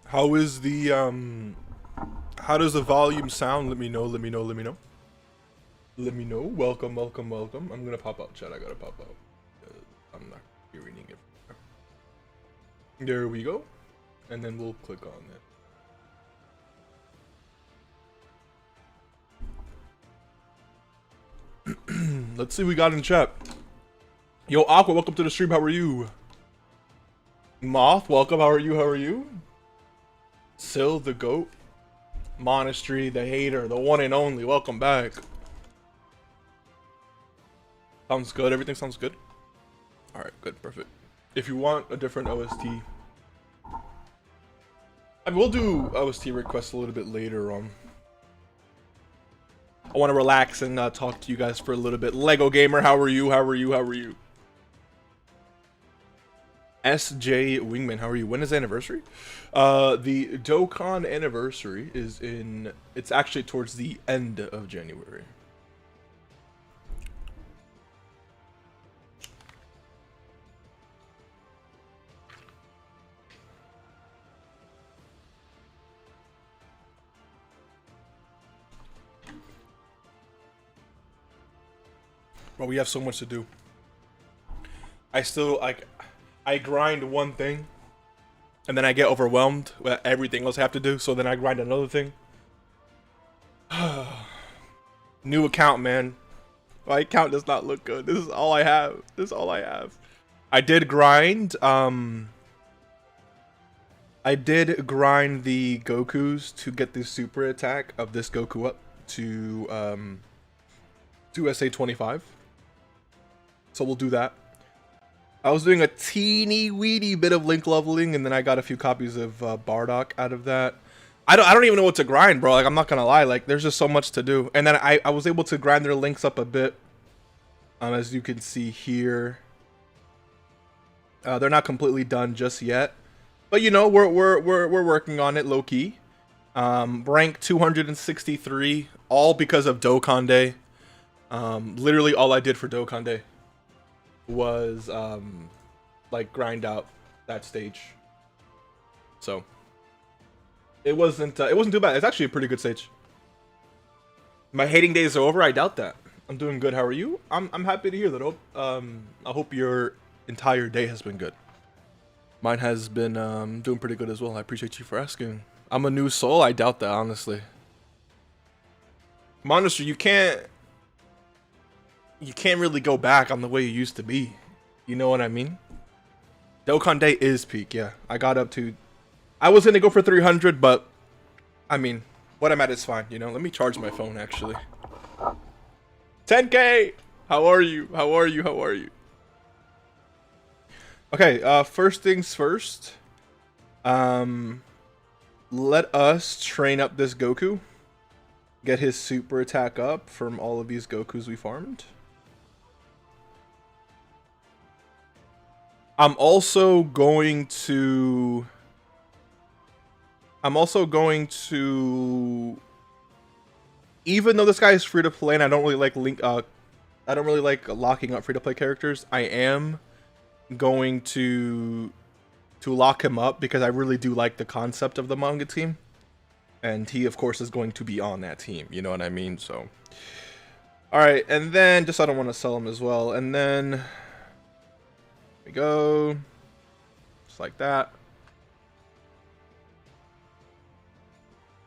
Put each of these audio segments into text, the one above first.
How is the how does the volume sound? Let me know, let me know, let me know. Let me know. Welcome, welcome, welcome. I'm gonna pop out, chat. I gotta pop out. I'm not reading it. There we go. And then we'll click on it. Let's see what we got in chat. Yo, Aqua, welcome to the stream. How are you? Moth, welcome. How are you? How are you? Sil, the goat. Monastery, the hater, the one and only. Welcome back. Sounds good. Everything sounds good. All right, good, perfect. If you want a different OST, I mean, we'll do OST requests a little bit later on. I want to relax and talk to you guys for a little bit. Lego Gamer, how are you? How are you? How are you? SJ Wingman, how are you? When is the anniversary? The Dokkan anniversary is in... It's actually towards the end of January. Bro, we have so much to do. I still, like... I grind one thing, and then I get overwhelmed with everything else I have to do, so then I grind another thing. New account, man. My account does not look good. This is all I have. This is all I have. I did grind, I did grind the Gokus to get the super attack of this Goku up to SA25. So we'll do that. I was doing a teeny weeny bit of link leveling, and then I got a few copies of Bardock out of that. I don't even know what to grind, bro. Like, I'm not gonna lie. Like, there's just so much to do. And then I was able to grind their links up a bit, as you can see here. They're not completely done just yet, but you know, we're working on it low key. Rank 263, all because of Dokkan Day. Literally all I did for Dokkan Day was like grind out that stage. So it wasn't too bad. It's actually a pretty good stage. My hating days are over. I doubt that. I'm doing good. How are you? I'm happy to hear that. I hope your entire day has been good. Mine has been doing pretty good as well. I appreciate you for asking. I'm a new soul. I doubt that, honestly. Monastery, you can't really go back on the way you used to be. You know what I mean? Dokkan Day is peak, yeah. I got up to... I was gonna go for 300, but... I mean, what I'm at is fine, you know? Let me charge my phone, actually. 10K! How are you? How are you? How are you? Okay, first things first. Let us train up this Goku. Get his super attack up from all of these Gokus we farmed. I'm also going to even though this guy is free to play and I don't really like locking up free to play characters, I am going to lock him up because I really do like the concept of the manga team. And he of course is going to be on that team, you know what I mean? So alright, and then just I don't want to sell him as well, and then we go just like that.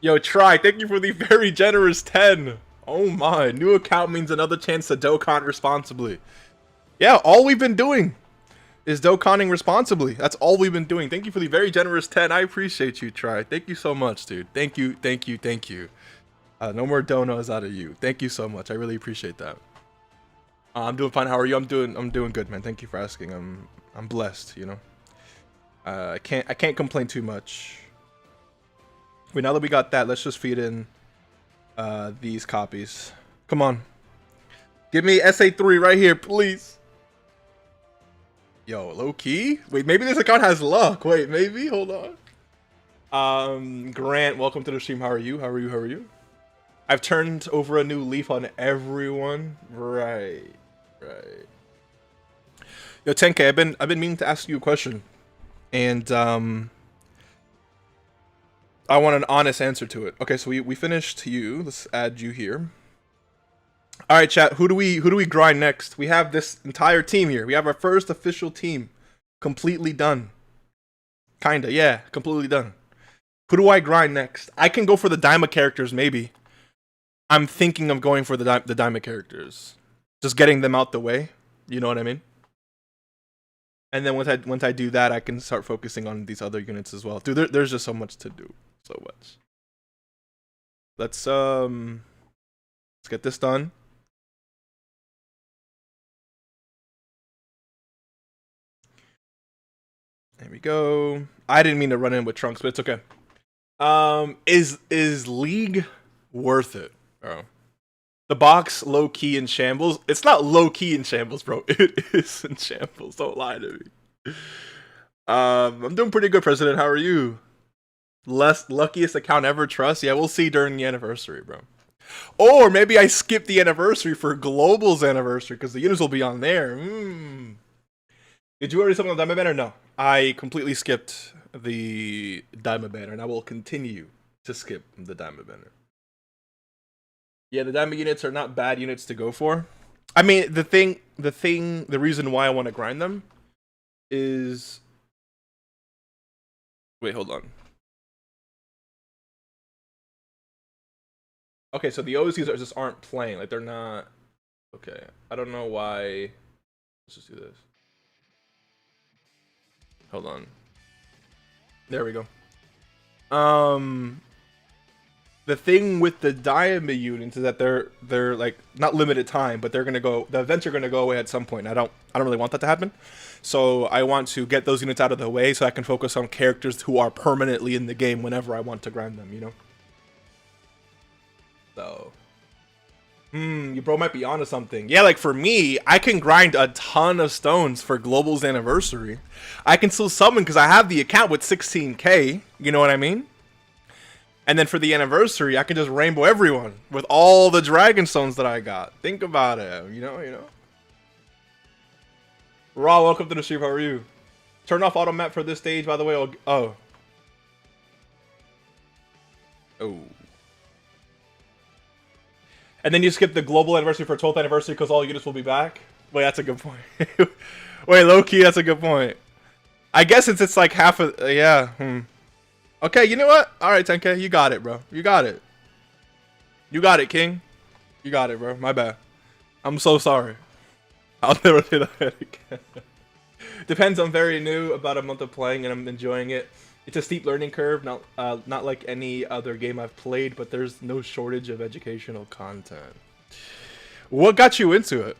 Yo, try, thank you for the very generous 10. Oh my, new account means another chance to Dokkan responsibly. Yeah, all we've been doing is Dokkaning responsibly. That's all we've been doing. Thank you for the very generous 10. I appreciate you, Try. Thank you so much, dude. Thank you, thank you, thank you. No more donos out of you. Thank you so much. I really appreciate that. I'm doing fine. How are you? I'm doing good, man. Thank you for asking. I'm blessed, you know. I can't complain too much. Wait, now that we got that, let's just feed in these copies. Come on. Give me SA3 right here, please. Yo, low key? Wait, maybe this account has luck. Wait, maybe? Hold on. Grant, welcome to the stream. How are you? How are you? How are you? I've turned over a new leaf on everyone. Right. Yo, 10K, I've been meaning to ask you a question. And I want an honest answer to it. Okay, so we finished you. Let's add you here. All right, chat. Who do we grind next? We have this entire team here. We have our first official team, completely done. Kinda, yeah, completely done. Who do I grind next? I can go for the Daima characters, maybe. I'm thinking of going for the Daima characters, just getting them out the way. You know what I mean? And then once I do that, I can start focusing on these other units as well. Dude, there's just so much to do. So much. Let's get this done. There we go. I didn't mean to run in with Trunks, but it's okay. Is League worth it, bro? The box low key in shambles. It's not low key in shambles, bro. It is in shambles. Don't lie to me. I'm doing pretty good, President. How are you? Luckiest account ever, trust? Yeah, we'll see during the anniversary, bro. Or maybe I skip the anniversary for Global's anniversary because the units will be on there. Did you already summon the Diamond Banner? No. I completely skipped the Diamond Banner, and I will continue to skip the Diamond Banner. Yeah, the Diamond units are not bad units to go for. I mean, the reason why I want to grind them is... Wait, hold on. Okay, so the OCs just aren't playing. Like, they're not... Okay, I don't know why... Let's just do this. Hold on. There we go. The thing with the Diamond units is that they're like not limited time, but they're gonna go. The events are gonna go away at some point. I don't really want that to happen. So I want to get those units out of the way so I can focus on characters who are permanently in the game whenever I want to grind them. You know. So. You bro might be onto something. Yeah, like for me, I can grind a ton of stones for Global's anniversary. I can still summon because I have the account with 16k. You know what I mean? And then for the anniversary, I can just rainbow everyone with all the dragon stones that I got. Think about it, you know. Raw, welcome to the stream. How are you? Turn off auto map for this stage, by the way. Oh. And then you skip the global anniversary for 12th anniversary because all units will be back. Wait, that's a good point. Wait, low key, that's a good point. I guess it's like half of yeah. Okay, you know what? All right, 10K, you got it, bro. You got it. You got it, King. You got it, bro. My bad. I'm so sorry. I'll never say that again. Depends. I'm very new, about a month of playing, and I'm enjoying it. It's a steep learning curve, not like any other game I've played, but there's no shortage of educational content. What got you into it?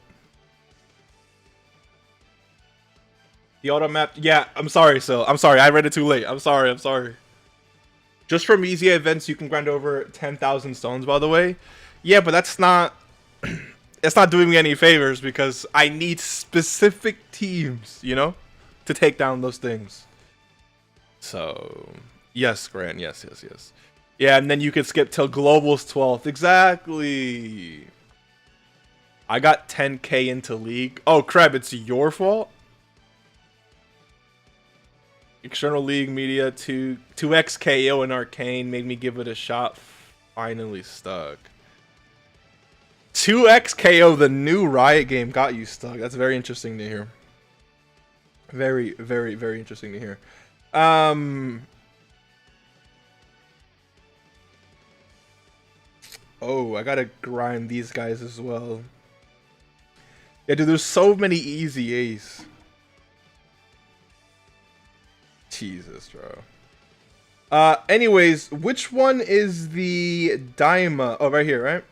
The auto map? Yeah, I'm sorry, Sil. I'm sorry. I read it too late. I'm sorry. Just from easy events, you can grind over 10,000 stones, by the way. Yeah, but that's not... it's not doing me any favors because I need specific teams, you know? To take down those things. So... Yes, Grant. Yes. Yeah, and then you can skip till Global's 12th. Exactly. I got 10k into League. Oh, Kreb, it's your fault? External League Media 2x KO in Arcane made me give it a shot. Finally stuck. 2x KO, the new Riot game, got you stuck. That's very interesting to hear. Very interesting to hear. Oh, I gotta grind these guys as well. Yeah, dude, there's so many easy A's. Jesus, bro. Anyways, which one is the Daima? Oh, right here, right?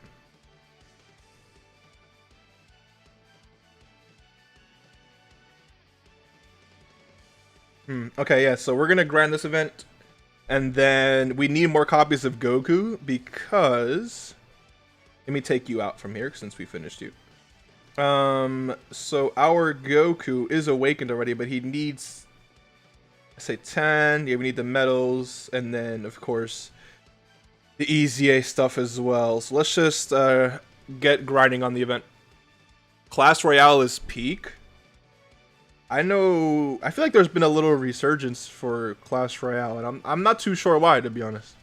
Okay, yeah, so we're gonna grind this event. And then we need more copies of Goku because... Let me take you out from here since we finished you. So our Goku is awakened already, but he needs... I say 10. Yeah, we need the medals, and then of course the EZA stuff as well. So let's just get grinding on the event. Clash Royale is peak. I feel like there's been a little resurgence for Clash Royale, and I'm not too sure why, to be honest.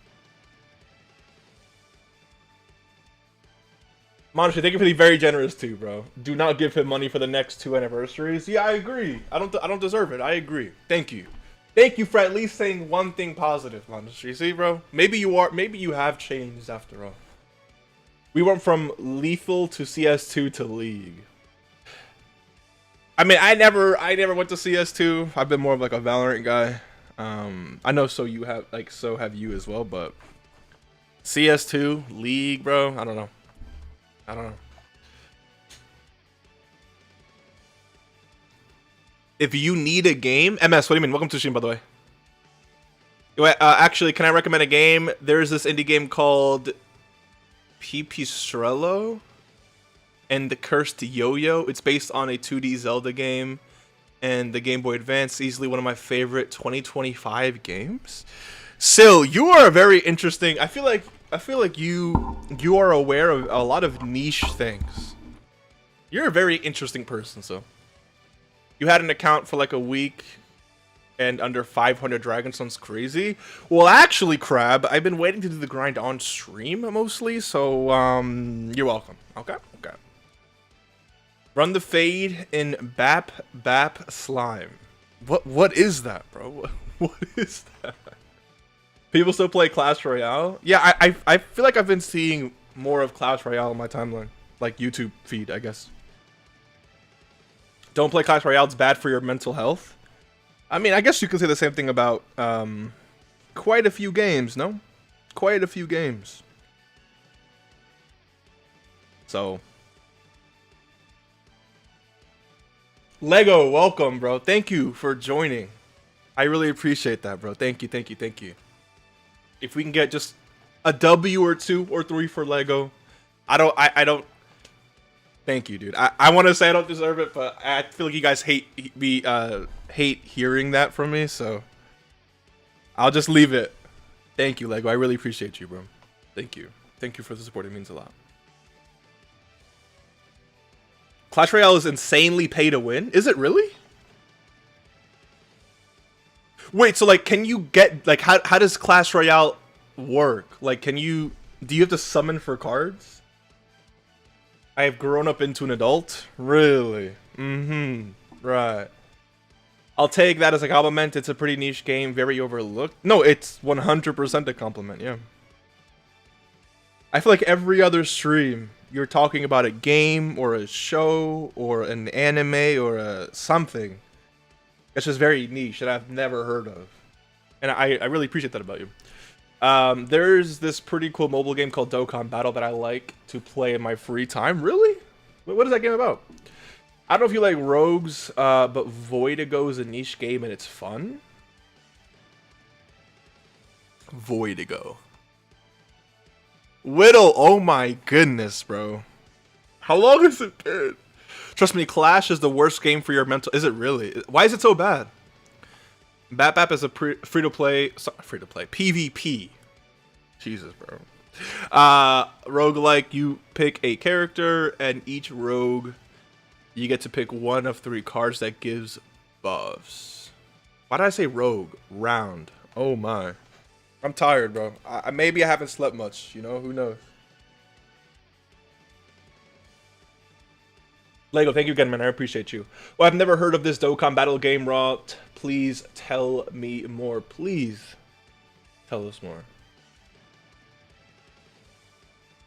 Monster, thank you for the very generous too, bro. Do not give him money for the next 2 anniversaries. Yeah, I agree. I don't deserve it. I agree. Thank you. Thank you for at least saying one thing positive, Monster. You see, bro? Maybe you have changed after all. We went from lethal to CS2 to League. I mean, I never went to CS2. I've been more of like a Valorant guy. I know so have you as well, but CS2, League, bro, I don't know. If you need a game, MS, what do you mean? Welcome to stream, by the way. Actually, can I recommend a game? There's this indie game called Pipistrello and the Cursed Yo-Yo. It's based on a 2D Zelda game and the Game Boy Advance. Easily one of my favorite 2025 games. Sil, you are a very interesting. I feel like you are aware of a lot of niche things. You're a very interesting person, so. You had an account for like a week and under 500 Dragon sounds crazy. Well, actually, Crab, I've been waiting to do the grind on stream mostly, so you're welcome. Okay. Run the fade in Bap Slime. What is that, bro? What is that? People still play Clash Royale? Yeah, I feel like I've been seeing more of Clash Royale on my timeline. Like YouTube feed, I guess. Don't play Clash Royale, it's bad for your mental health. I mean, I guess you can say the same thing about quite a few games, no? Quite a few games. So. Lego, welcome, bro. Thank you for joining. I really appreciate that, bro. Thank you. If we can get just a W or 2 or 3 for Lego. I don't. Thank you, dude. I want to say I don't deserve it, but I feel like you guys hate hearing that from me, so I'll just leave it. Thank you, Lego. I really appreciate you, bro. Thank you. Thank you for the support. It means a lot. Clash Royale is insanely pay to win. Is it really? Wait, so like, can you get like how does Clash Royale work? Like, do you have to summon for cards? I have grown up into an adult? Really? Right. I'll take that as a compliment. It's a pretty niche game, very overlooked. No, it's 100% a compliment, yeah. I feel like every other stream, you're talking about a game or a show or an anime or a something. It's just very niche that I've never heard of. And I really appreciate that about you. There's this pretty cool mobile game called Dokkan Battle that I like to play in my free time. Really? What is that game about? I don't know if you like rogues, but Voidigo is a niche game and it's fun. Voidigo. Whittle, oh my goodness, bro. How long has it been? Trust me, Clash is the worst game for your mental. Is it really? Why is it so bad? Bap is a free-to-play PvP. Jesus, bro. Roguelike, you pick a character, and each rogue, you get to pick one of 3 cards that gives buffs. Why did I say rogue? Round. Oh my. I'm tired, bro. Maybe I haven't slept much, you know? Who knows? Lego, thank you again, man. I appreciate you. Well, I've never heard of this Dokkan Battle game, Raw. Please tell me more. Please tell us more.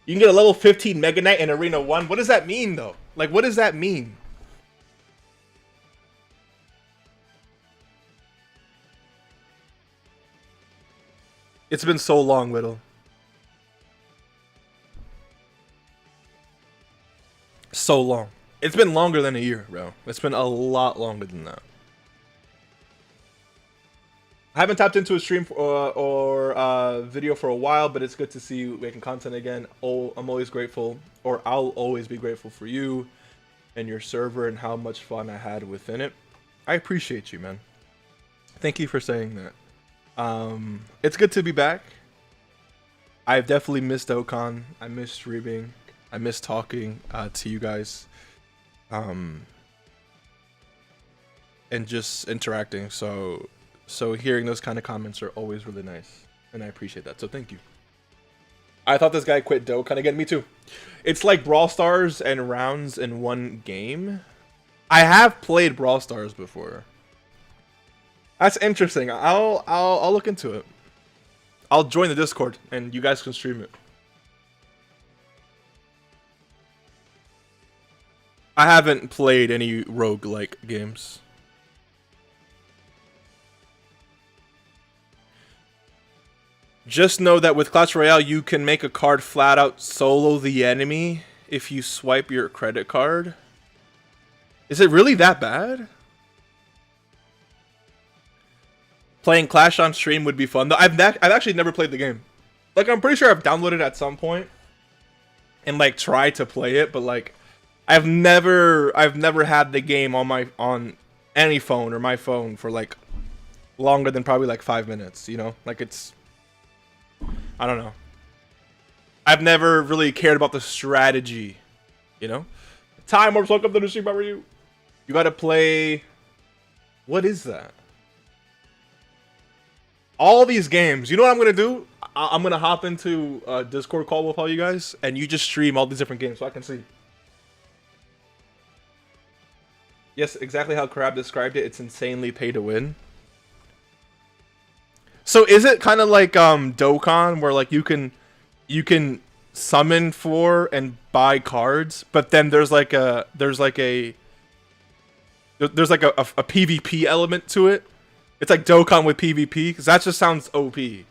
You can get a level 15 Mega Knight in Arena 1. What does that mean, though? Like, what does that mean? It's been so long, Whittle. So long. It's been longer than a year, bro. It's been a lot longer than that. I haven't tapped into a stream or video for a while, but it's good to see you making content again. I'm always grateful, or I'll always be grateful for you and your server and how much fun I had within it. I appreciate you, man. Thank you for saying that. It's good to be back. I've definitely missed Dokkan. I miss streaming. I miss talking to you guys. And just interacting. So hearing those kind of comments are always really nice, and I appreciate that. So thank you. I thought this guy quit Dokkan again. Me too. It's like Brawl Stars and rounds in one game. I have played Brawl Stars before. That's interesting. I'll look into it. I'll join the Discord and you guys can stream it. I haven't played any roguelike games. Just know that with Clash Royale, you can make a card flat out solo the enemy if you swipe your credit card. Is it really that bad? Playing Clash on stream would be fun. I've actually never played the game. Like, I'm pretty sure I've downloaded it at some point and like tried to play it, but like I've never had the game on any phone or my phone for like longer than probably like 5 minutes, you know? Like, it's, I don't know. I've never really cared about the strategy, you know? Time Orbs, welcome to the stream. How are you? You gotta play. What is that? All these games. You know what I'm gonna do? I'm gonna hop into a Discord call with all you guys, and you just stream all these different games so I can see. Yes, exactly how Crab described it. It's insanely pay to win. So is it kind of like Dokkan, where like you can summon for and buy cards, but then there's like a PvP element to it? It's like Dokkan with PvP, because that just sounds OP. We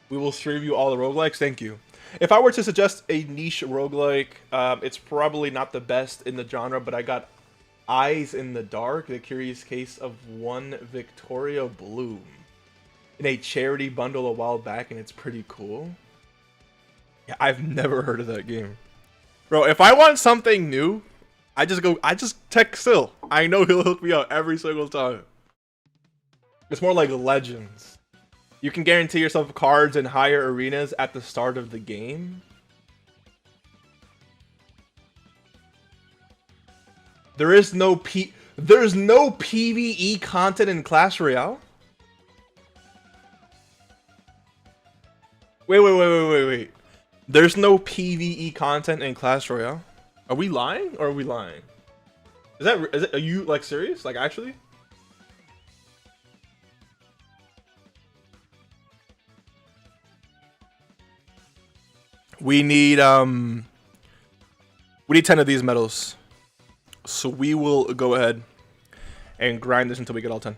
will stream you all the roguelikes. Thank you. If I were to suggest a niche roguelike, it's probably not the best in the genre, but I got Eyes in the Dark, the curious case of one Victoria Bloom in a charity bundle a while back, and it's pretty cool. Yeah, I've never heard of that game. Bro, if I want something new, I just text Sil. I know he'll hook me up every single time. It's more like Legends. You can guarantee yourself cards in higher arenas at the start of the game. There's no PvE content in Clash Royale? Wait. There's no PvE content in Clash Royale? Are we lying or are we lying? Are you like serious? Like actually? We need 10 of these medals. So we will go ahead and grind this until we get all 10.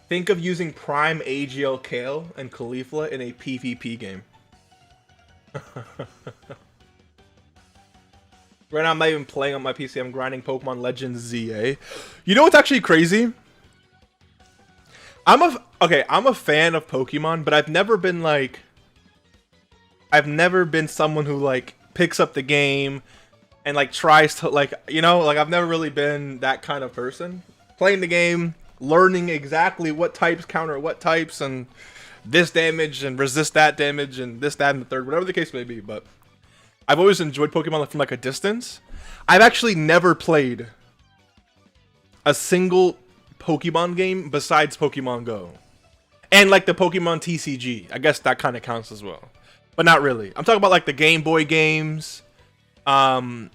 Think of using Prime AGL Kale and Caulifla in a PvP game. Right now I'm not even playing on my PC. I'm grinding Pokemon Legends ZA. You know what's actually crazy? I'm a fan of Pokemon, but I've never been someone who like picks up the game and like tries to like, you know, like I've never really been that kind of person. Playing the game, learning exactly what types counter what types and this damage and resist that damage and this, that, and the third, whatever the case may be. But I've always enjoyed Pokemon from like a distance. I've actually never played a single Pokemon game besides Pokemon Go. And like the Pokemon TCG. I guess that kind of counts as well. But not really. I'm talking about like the Game Boy games. The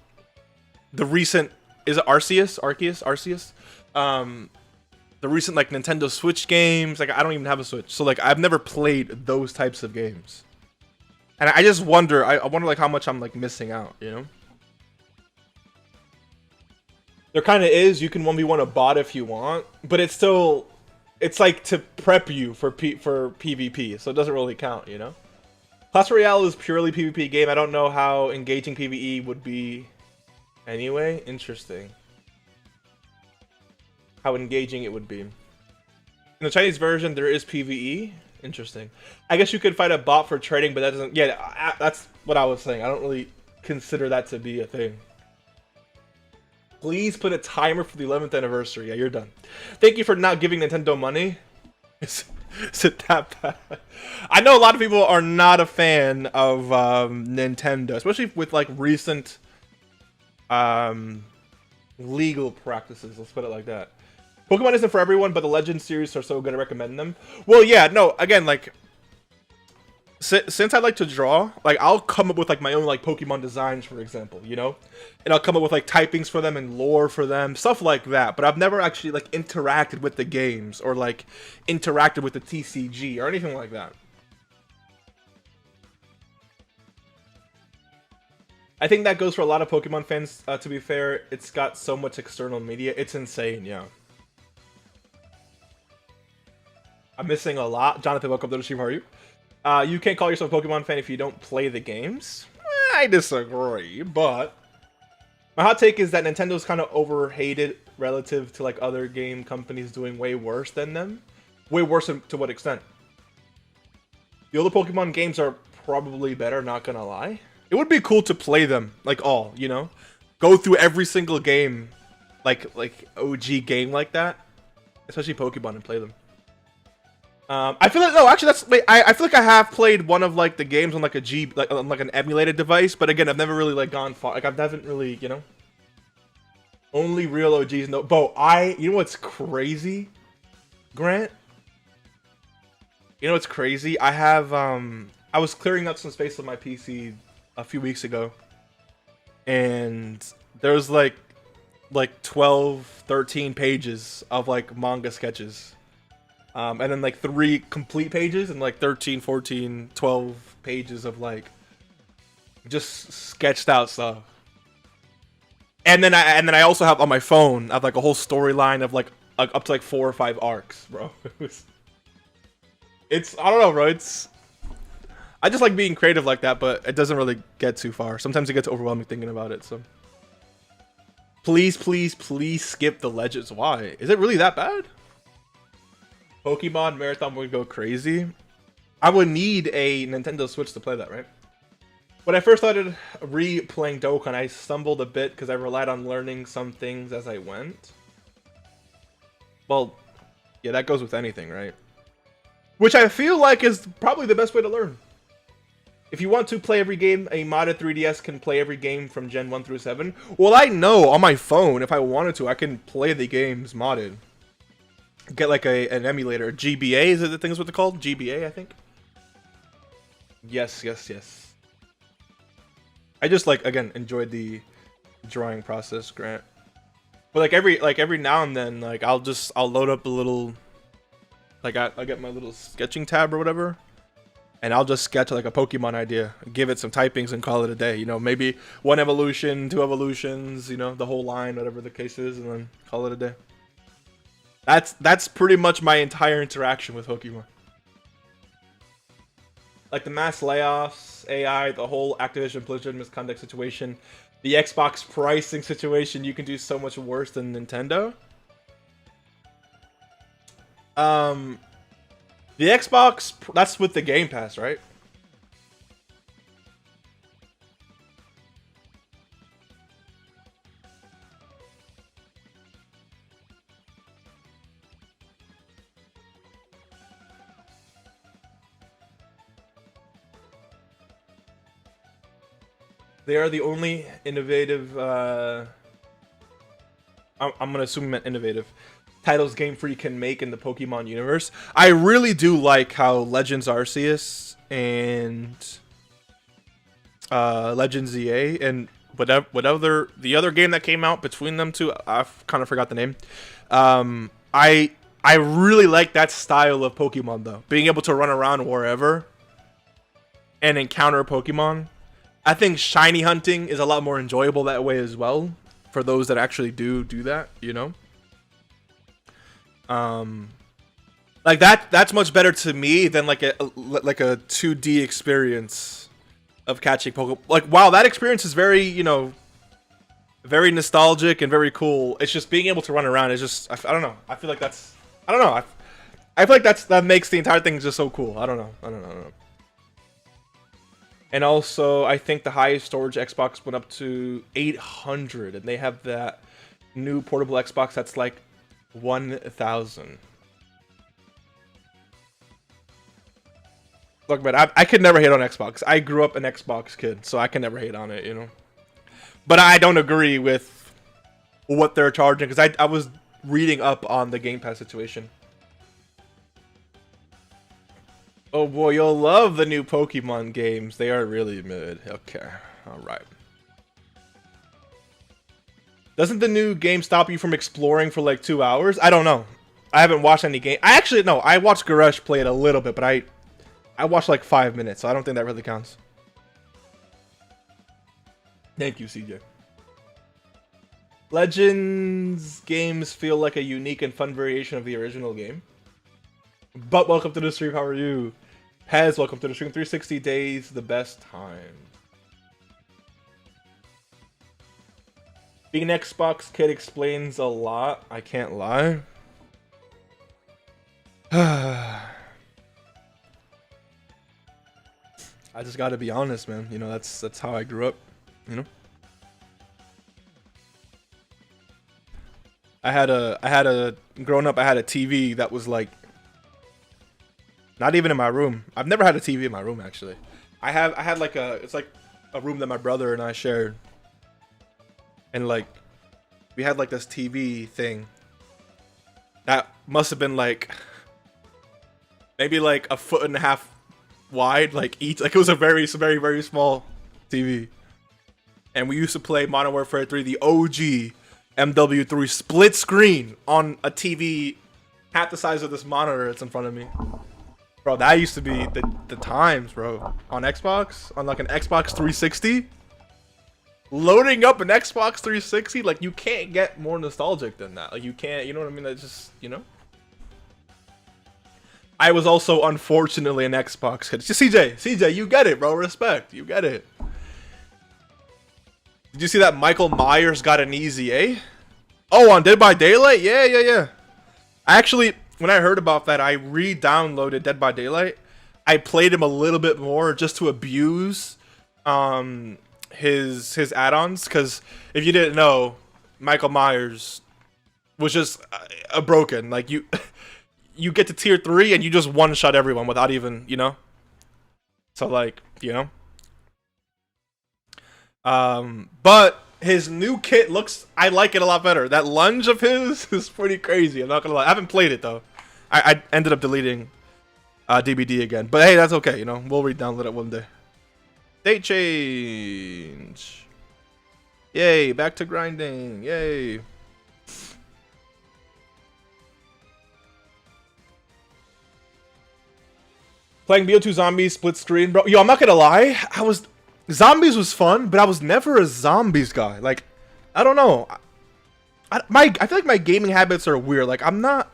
recent, is it Arceus? The recent like Nintendo Switch games. Like I don't even have a Switch. So like I've never played those types of games. And I just wonder, I wonder like how much I'm like missing out, you know? There kind of is, you can 1v1 a bot if you want, but it's still, it's like to prep you for PvP, so it doesn't really count, you know? Clash Royale is purely PvP game. I don't know how engaging PvE would be anyway. Interesting. How engaging it would be. In the Chinese version, there is PvE. Interesting. I guess you could fight a bot for trading, but that doesn't... Yeah, that's what I was saying. I don't really consider that to be a thing. Please put a timer for the 11th anniversary. Yeah, you're done. Thank you for not giving Nintendo money. Is it that bad? I know a lot of people are not a fan of Nintendo, especially with like recent legal practices. Let's put it like that. Pokemon isn't for everyone, but the Legends series are so good I recommend them. Well, yeah, no, again, like, since I like to draw, like, I'll come up with, like, my own, like, Pokemon designs, for example, you know? And I'll come up with, like, typings for them and lore for them, stuff like that. But I've never actually, like, interacted with the games or, like, interacted with the TCG or anything like that. I think that goes for a lot of Pokemon fans, to be fair. It's got so much external media. It's insane, yeah. I'm missing a lot. Jonathan, welcome to the stream. How are you? You can't call yourself a Pokemon fan if you don't play the games. I disagree, but my hot take is that Nintendo's kind of overhated relative to like other game companies doing way worse than them. Way worse to what extent? The older Pokemon games are probably better, not gonna lie. It would be cool to play them, like all, you know? Go through every single game, like OG game like that. Especially Pokemon, and play them. I feel like, no, actually that's, wait, I feel like I have played one of like the games on like a like an emulated device, but again, I've never really like gone far, like I haven't really, you know? Only real OGs know. Bo, you know what's crazy, Grant? You know what's crazy? I have, I was clearing up some space on my PC a few weeks ago, and there was like 12, 13 pages of like manga sketches. And then like 3 complete pages and like 13, 14, 12 pages of like just sketched out stuff. And then I also have on my phone, I have like a whole storyline of like up to like 4 or 5 arcs, bro. It's I don't know, bro. I just like being creative like that, but it doesn't really get too far. Sometimes it gets overwhelming thinking about it. So please, please, please skip the Legends. Why? Is it really that bad? Pokemon Marathon would go crazy. I would need a Nintendo Switch to play that, right? When I first started replaying Dokkan, I stumbled a bit because I relied on learning some things as I went. Well, yeah, that goes with anything, right? Which I feel like is probably the best way to learn. If you want to play every game, a modded 3DS can play every game from Gen 1 through 7. Well, I know on my phone, if I wanted to, I can play the games modded. Get like an emulator. GBA, is it the thing's what they're called? GBA, I think. Yes, yes, yes. I just like, again, enjoyed the drawing process, Grant. But like every now and then, like I'll load up a little, like I get my little sketching tab or whatever, and I'll just sketch like a Pokemon idea, give it some typings and call it a day. You know, maybe 1 evolution, 2 evolutions, you know, the whole line, whatever the case is, and then call it a day. That's pretty much my entire interaction with Pokemon. Like the mass layoffs, AI, the whole Activision Blizzard misconduct situation, the Xbox pricing situation, you can do so much worse than Nintendo. The Xbox, that's with the Game Pass, right? They are the only innovative, I'm gonna assume you meant innovative, titles Game Freak can make in the Pokemon universe. I really do like how Legends Arceus and Legends ZA and whatever the other game that came out between them two, I kind of forgot the name. I really like that style of Pokemon though, being able to run around wherever and encounter Pokemon. I think shiny hunting is a lot more enjoyable that way as well, for those that actually do that, you know? Like that's much better to me than like a 2D experience of catching Pokemon. Like, wow, that experience is very, you know, very nostalgic and very cool. It's just being able to run around is just, I don't know. I feel like that's, I don't know. I feel like that makes the entire thing just so cool. I don't know. And also, I think the highest storage Xbox went up to 800, and they have that new portable Xbox that's like 1,000. Look, man, I could never hate on Xbox. I grew up an Xbox kid, so I can never hate on it, you know? But I don't agree with what they're charging, because I was reading up on the Game Pass situation. Oh boy, you'll love the new Pokemon games. They are really mid. Okay, alright. Doesn't the new game stop you from exploring for like 2 hours? I don't know. I haven't watched any game. I watched Garesh play it a little bit, but I watched like 5 minutes, so I don't think that really counts. Thank you, CJ. Legends games feel like a unique and fun variation of the original game. But welcome to the stream, how are you? Pez, welcome to the stream. 360 days, the best time. Being an Xbox kid explains a lot, I can't lie. I just gotta be honest, man. You know, that's how I grew up, you know? Growing up, I had a TV that was like, not even in my room. I've never had a TV in my room, actually. It's like a room that my brother and I shared. And like, we had like this TV thing that must have been like, maybe like 1.5 feet wide, like each, like it was a very, very small TV. And we used to play Modern Warfare 3, the OG MW3 split screen on a TV half the size of this monitor that's in front of me. Bro, that used to be the times, bro. On Xbox, on like an Xbox 360. Loading up an Xbox 360, like you can't get more nostalgic than that. Like you can't, you know what I mean? That's just, you know? I was also unfortunately an Xbox kid. Just CJ, you get it, bro. Respect, you get it. Did you see that Michael Myers got an easy A? Oh, on Dead by Daylight? Yeah. Actually, when I heard about that, I re-downloaded Dead by Daylight. I played him a little bit more just to abuse his add-ons, because if you didn't know, Michael Myers was just a broken. Like you get to tier 3 and you just one-shot everyone without even, you know. So like, you know. But his new kit looks, I like it a lot better. That lunge of his is pretty crazy. I'm not gonna lie. I haven't played it though. I ended up deleting DBD again. But hey, that's okay. You know, we'll re-download it one day. Date change. Yay, back to grinding. Yay. Playing BO2 Zombies split screen, bro. Yo, I'm not gonna lie. Zombies was fun, but I was never a zombies guy. Like, I don't know. I feel like my gaming habits are weird. Like, I'm not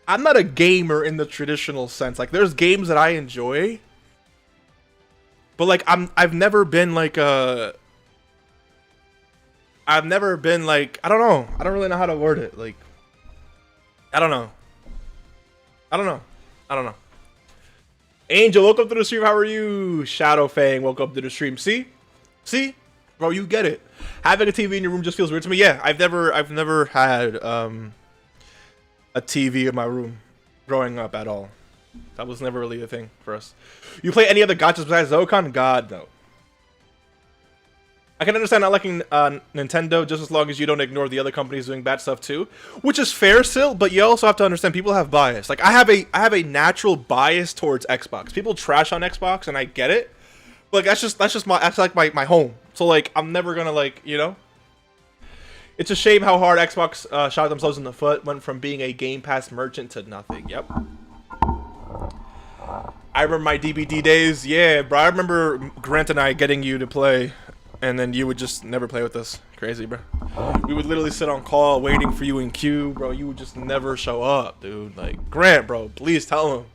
a gamer in the traditional sense. Like, there's games that I enjoy, but like I've never been like I don't know. I don't really know how to word it. Like, I don't know. Angel, welcome to the stream. How are you? Shadow Fang, welcome to the stream. See, bro, you get it. Having a TV in your room just feels weird to me. Yeah, I've never had a TV in my room growing up at all. That was never really a thing for us. You play any other gachas besides Dokkan? God, no. I can understand not liking Nintendo just as long as you don't ignore the other companies doing bad stuff too, which is fair still. But you also have to understand people have bias. Like I have a natural bias towards Xbox. People trash on Xbox, and I get it. But like that's like my home. So like I'm never gonna like, you know. It's a shame how hard Xbox shot themselves in the foot. Went from being a Game Pass merchant to nothing. Yep. I remember my DBD days. Yeah, bro. I remember Grant and I getting you to play. And then you would just never play with us. Crazy, bro. We would literally sit on call waiting for you in queue, bro. You would just never show up, dude. Like, Grant, bro, please tell him.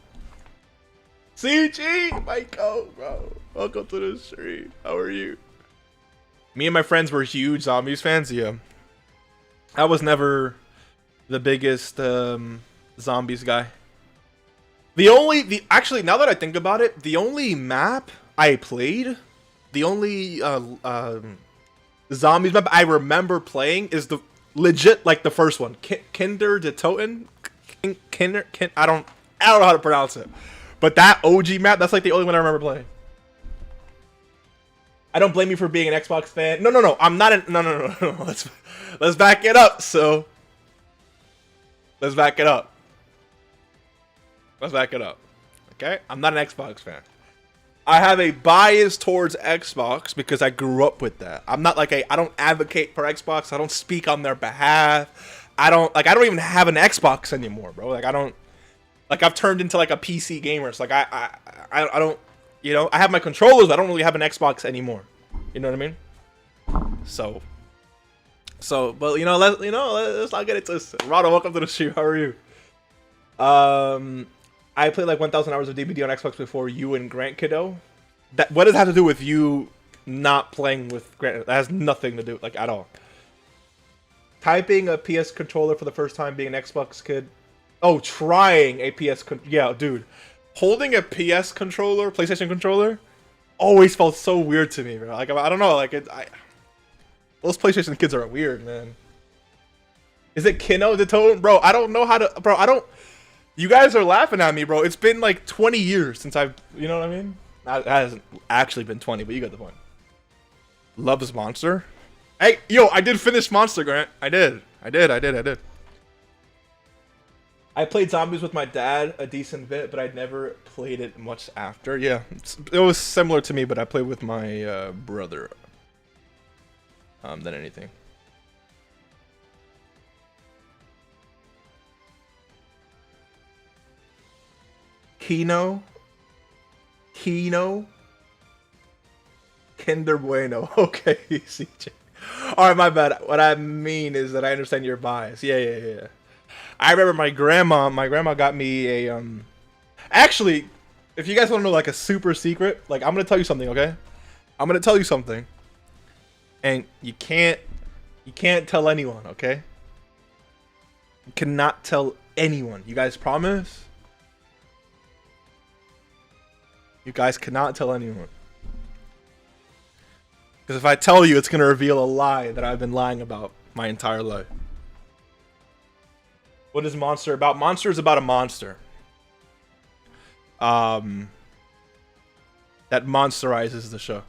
CG, Michael, bro. Welcome to the stream. How are you? Me and my friends were huge Zombies fans. Yeah. I was never the biggest Zombies guy. Actually, now that I think about it, the only map I played, the only Zombies map I remember playing is the legit, like the first one, Kinder de Toten. I don't know how to pronounce it, but that OG map, that's like the only one I remember playing. I don't blame you for being an Xbox fan. No. I'm not. No. Let's back it up. So, Let's back it up. Let's back it up. Okay? I'm not an Xbox fan. I have a bias towards Xbox because I grew up with that. I'm not like I don't advocate for Xbox. I don't speak on their behalf. I don't even have an Xbox anymore, bro. Like I don't like I've turned into like a PC gamer. So like I don't, you know, I have my controllers, but I don't really have an Xbox anymore. You know what I mean? So but let's not get into this. Rado, welcome to the stream. How are you? I played like 1,000 hours of DBD on Xbox before you and Grant Kiddo. What does that have to do with you not playing with Grant? That has nothing to do, like, at all. Typing a PS controller for the first time, being an Xbox kid. Oh, trying a yeah, dude. Holding a PS controller, PlayStation controller, always felt so weird to me, bro. Like, I don't know, like, those PlayStation kids are weird, man. Is it Kino the Tone? Bro, I don't know how to, bro, I don't. You guys are laughing at me, bro. It's been like 20 years since I've, you know what I mean? It hasn't actually been 20, but you got the point. Loves Monster. Hey, yo, I did finish Monster, Grant. I did. I played Zombies with my dad a decent bit, but I'd never played it much after. Yeah, it was similar to me, but I played with my brother than anything. Kino, Kinder Bueno. Okay, CJ. All right, my bad. What I mean is that I understand your bias. Yeah. I remember my grandma got me a Actually, if you guys want to know like a super secret, like I'm gonna tell you something, okay? I'm gonna tell you something, and you can't tell anyone, okay? You cannot tell anyone. You guys promise? You guys cannot tell anyone. Because if I tell you, it's going to reveal a lie that I've been lying about my entire life. What is Monster about? Monster is about a monster. That monsterizes the show.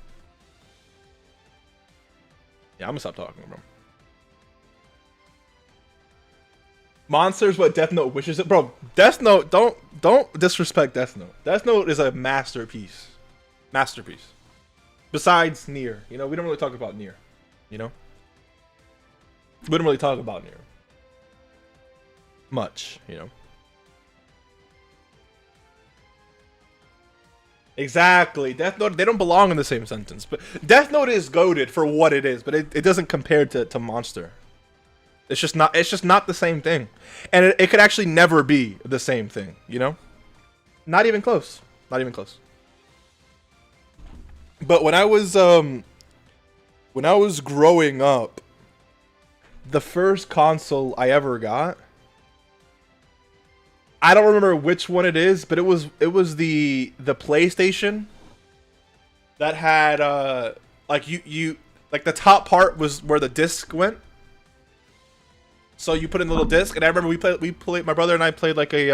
Yeah, I'm going to stop talking, bro. Monster is what Death Note wishes it. Bro, Death Note, don't disrespect Death Note. Death Note is a masterpiece. Masterpiece. Besides Nier. You know, we don't really talk about Nier. You know? We don't really talk about Nier. Much, you know? Exactly. Death Note, they don't belong in the same sentence. But Death Note is goated for what it is, but it doesn't compare to Monster. It's just not the same thing. And it could actually never be the same thing, you know? Not even close. Not even close. But when I was growing up, the first console I ever got, I don't remember which one it is, but it was the PlayStation that had like you like the top part was where the disc went. So you put in the little disc, and I remember we played. My brother and I played like a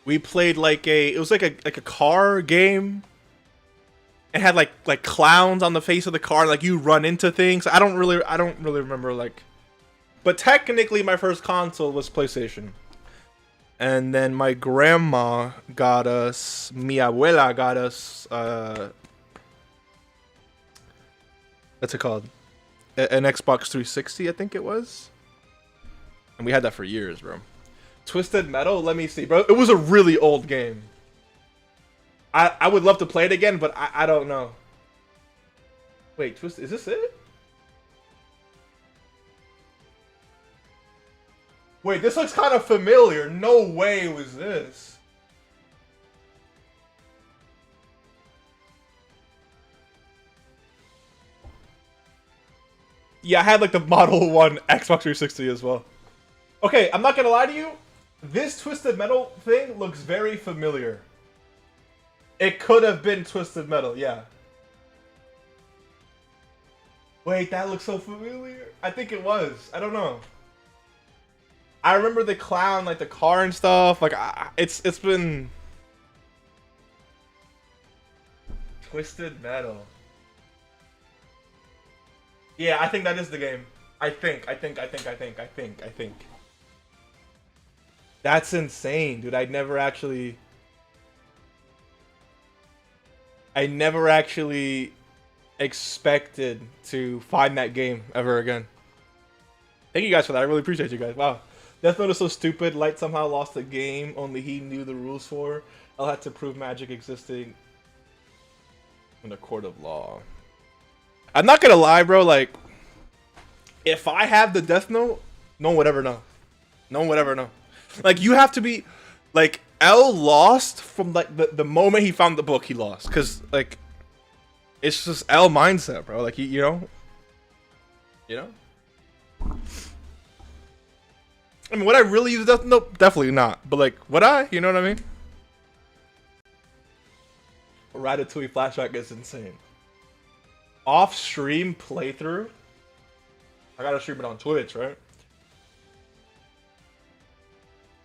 it was like a car game. It had like clowns on the face of the car, like you run into things. I don't really remember like, but technically my first console was PlayStation, and then my grandma got us, mi abuela got us, what's it called? An Xbox 360, I think it was. And we had that for years, bro. Twisted Metal? Let me see, bro. It was a really old game. I would love to play it again, but I don't know. Wait, is this it? Wait, this looks kind of familiar. No way it was this. Yeah, I had like the Model 1 Xbox 360 as well. Okay, I'm not gonna lie to you. This Twisted Metal thing looks very familiar. It could have been Twisted Metal, yeah. Wait, that looks so familiar. I think it was. I don't know. I remember the clown, like the car and stuff. Like, it's been... Twisted Metal. Yeah, I think that is the game. I think. That's insane, dude. I never actually expected to find that game ever again. Thank you guys for that. I really appreciate you guys. Wow. Death Note is so stupid. Light somehow lost a game only he knew the rules for. I'll have to prove magic existing in a court of law. I'm not gonna lie, bro. Like, if I have the Death Note, no one would ever know. No one would ever know. Like, you have to be, like, L lost from like the moment he found the book. He lost because like it's just L mindset, bro. Like you know. I mean, would I really use Death Note? Definitely not. But like, would I? You know what I mean? Ratatouille flashback is insane. Off stream playthrough. I gotta stream it on Twitch, right?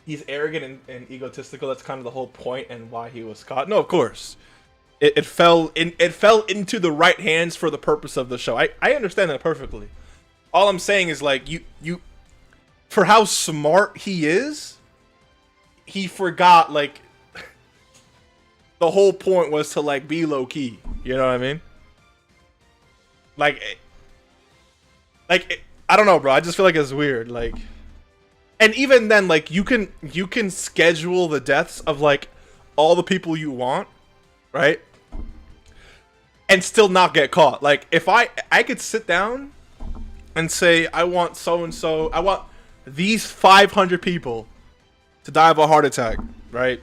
He's arrogant and egotistical. That's kind of the whole point and why he was caught. No, of course, it fell into the right hands for the purpose of the show. I understand that perfectly. All I'm saying is like you for how smart he is, he forgot like the whole point was to like be low key. You know what I mean? Like I don't know, bro. I just feel like it's weird. Like. And even then, like you can schedule the deaths of like all the people you want, right? And still not get caught. Like if I could sit down and say I want so and so, I want these 500 people to die of a heart attack, right?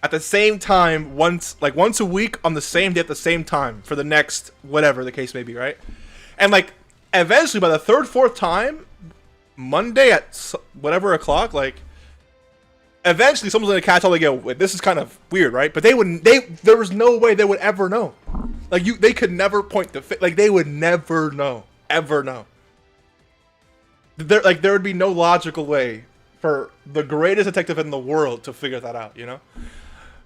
At the same time, once a week on the same day at the same time for the next whatever the case may be, right? And like eventually by the third, fourth time. Monday at whatever o'clock, like eventually someone's gonna catch all they get. Wait, this is kind of weird, right? But there was no way they would ever know. Like they could never point the like they would never know, ever know. There would be no logical way for the greatest detective in the world to figure that out, you know?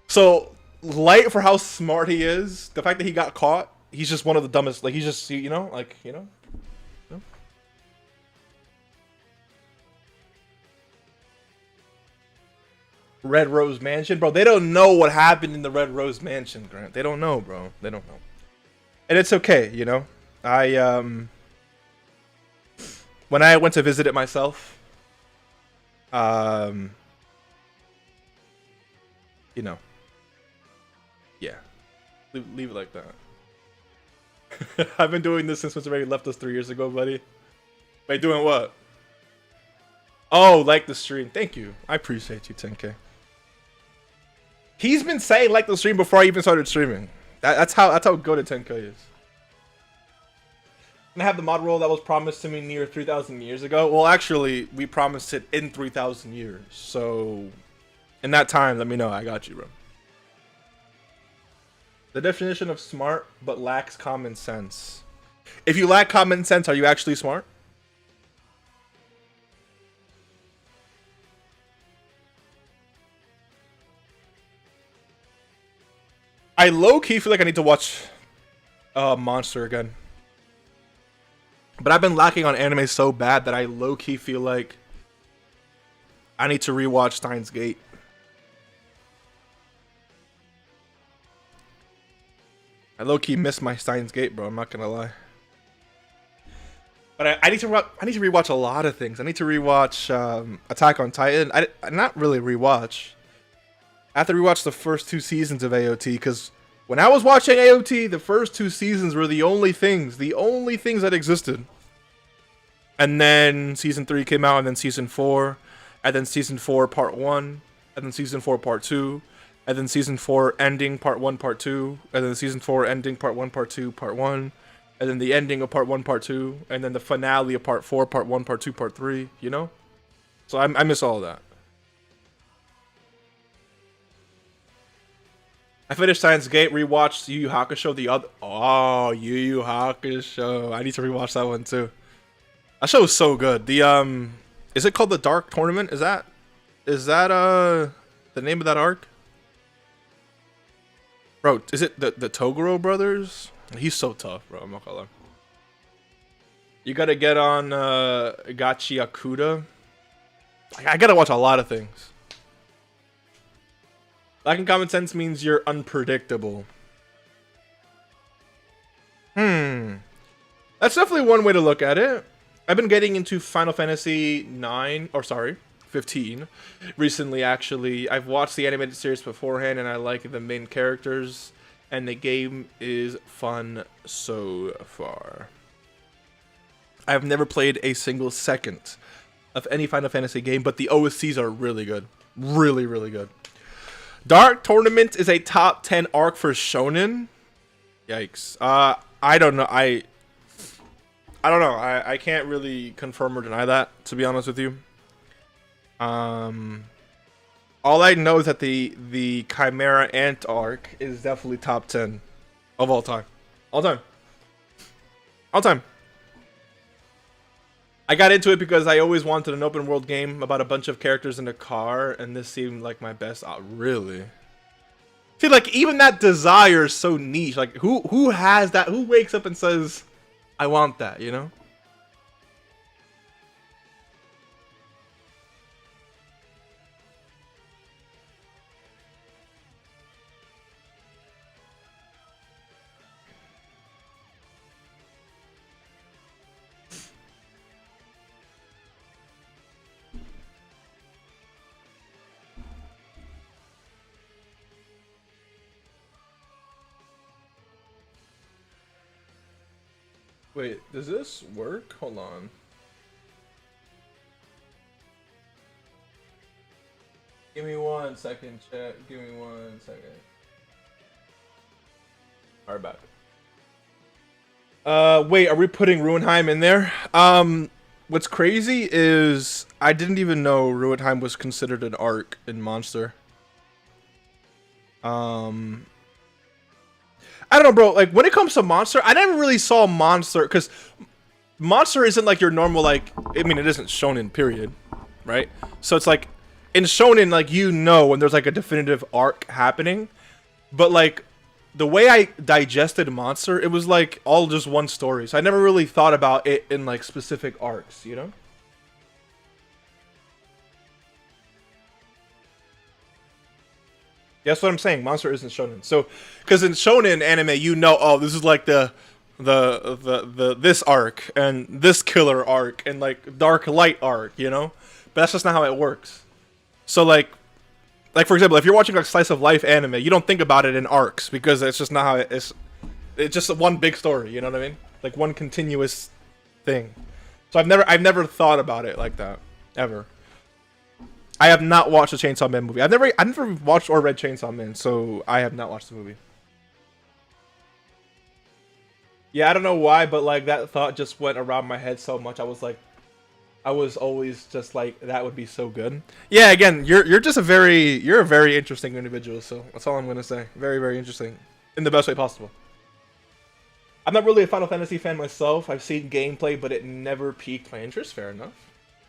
So Light, for how smart he is, the fact that he got caught, he's just one of the dumbest. Like he's just Red Rose Mansion, bro. They don't know what happened in the Red Rose Mansion, Grant. They don't know, bro. They don't know. And it's okay, you know? When I went to visit it myself, you know. Yeah. Leave it like that. I've been doing this since Mr. Ray left us 3 years ago, buddy. Wait, doing what? Oh, like the stream. Thank you. I appreciate you, 10K. He's been saying like the stream before I even started streaming. That's how good a 10K is. And I have the mod roll that was promised to me near 3,000 years ago. Well, actually, we promised it in 3,000 years. So, in that time, let me know. I got you, bro. The definition of smart but lacks common sense. If you lack common sense, are you actually smart? I low-key feel like I need to watch Monster again. But I've been lacking on anime so bad that I low-key feel like I need to rewatch Steins Gate. I low-key miss my Steins Gate, bro. I'm not gonna lie. But I need to rewatch a lot of things. I need to rewatch Attack on Titan. I not really rewatch. I have to rewatch the first 2 seasons of AOT because when I was watching AOT, the first 2 seasons were the only things that existed. And then season 3 came out, and then season 4, and then season 4 part 1, and then season 4 part 2, and then season 4 ending part 1 part 2, and then season 4 ending part 1 part 2 part 1, and then the ending of part 1 part 2, and then the finale of part 4 part 1 part 2 part 3. You know, so I miss all of that. I finished Steins Gate, rewatched Yu Yu Hakusho. Yu Yu Hakusho. I need to rewatch that one too. That show is so good. The is it called the Dark Tournament? Is that the name of that arc? Bro, is it the Toguro brothers? He's so tough, bro. I'm not gonna lie. You gotta get on Gachi Akuda. I gotta watch a lot of things. Lacking common sense means you're unpredictable. That's definitely one way to look at it. I've been getting into Final Fantasy 15 recently, actually. I've watched the animated series beforehand, and I like the main characters, and the game is fun so far. I've never played a single second of any Final Fantasy game, but the OSCs are really good. Really, really good. Dark Tournament is a top 10 arc for Shonen. Yikes. I don't know. I don't know. I can't really confirm or deny that, to be honest with you. All I know is that the Chimera Ant arc is definitely top 10 of all time. All time. All time. I got into it because I always wanted an open world game about a bunch of characters in a car, and this seemed like my best. Really? See, like, even that desire is so niche. Like, who has that? Who wakes up and says, I want that, you know? Wait, does this work? Hold on. Give me 1 second, chat. Give me 1 second. Alright, back. Wait, are we putting Ruinheim in there? What's crazy is I didn't even know Ruinheim was considered an arc in Monster. I don't know, bro. Like, when it comes to Monster, I never really saw Monster, because Monster isn't like your normal, like, I mean, it isn't Shonen, period, right? So it's like, in Shonen, like, you know when there's like a definitive arc happening, but like, the way I digested Monster, it was like all just one story. So I never really thought about it in like specific arcs, you know? That's what I'm saying. Monster isn't shonen. So, because in shonen anime, you know, oh, this is like the this arc and this killer arc and like dark light arc, you know. But that's just not how it works. So like for example, if you're watching like slice of life anime, you don't think about it in arcs because it's just not how it is. It's just one big story. You know what I mean? Like one continuous thing. So I've never thought about it like that ever. I have not watched the Chainsaw Man movie. I've never watched or read Chainsaw Man, so I have not watched the movie. Yeah, I don't know why, but like that thought just went around my head so much. I was always just like, that would be so good. Yeah, again, you're just a very interesting individual. So that's all I'm gonna say. Very, very interesting, in the best way possible. I'm not really a Final Fantasy fan myself. I've seen gameplay, but it never piqued my interest. Fair enough.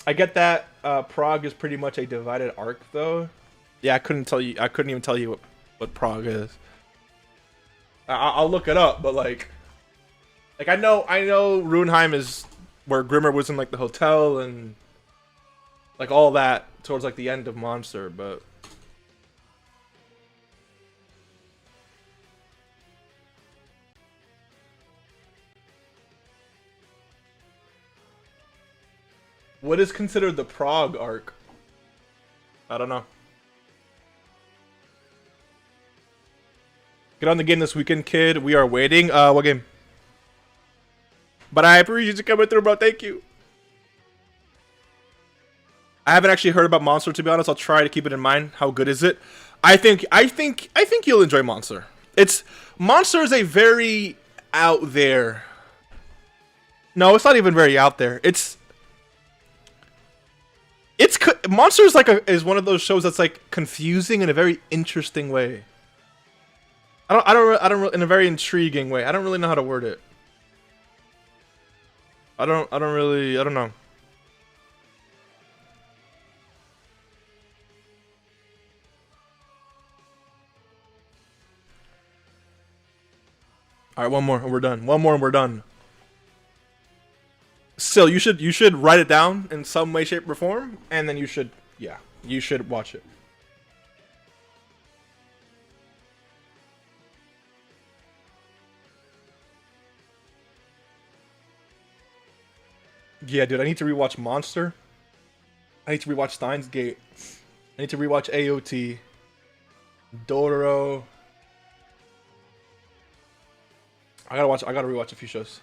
I get that Prague is pretty much a divided arc, though. Yeah, I couldn't even tell you what Prague is. I'll look it up, but like I know Ruinheim is where Grimmer was in like the hotel and like all that towards like the end of Monster, but what is considered the Prague arc? I don't know. Get on the game this weekend, kid. We are waiting. What game? But I appreciate you coming through, bro. Thank you. I haven't actually heard about Monster, to be honest. I'll try to keep it in mind. How good is it? I think you'll enjoy Monster. Monster is a very out there. No, it's not even very out there. Monster is one of those shows that's like confusing in a very interesting way. I don't in a very intriguing way. I don't really know how to word it. I don't know. All right, one more and we're done. One more and we're done. Still, you should write it down in some way, shape, or form, and then you should watch it. Yeah, dude, I need to rewatch Monster. I need to rewatch Steins Gate. I need to rewatch AOT. Dororo. I gotta rewatch a few shows.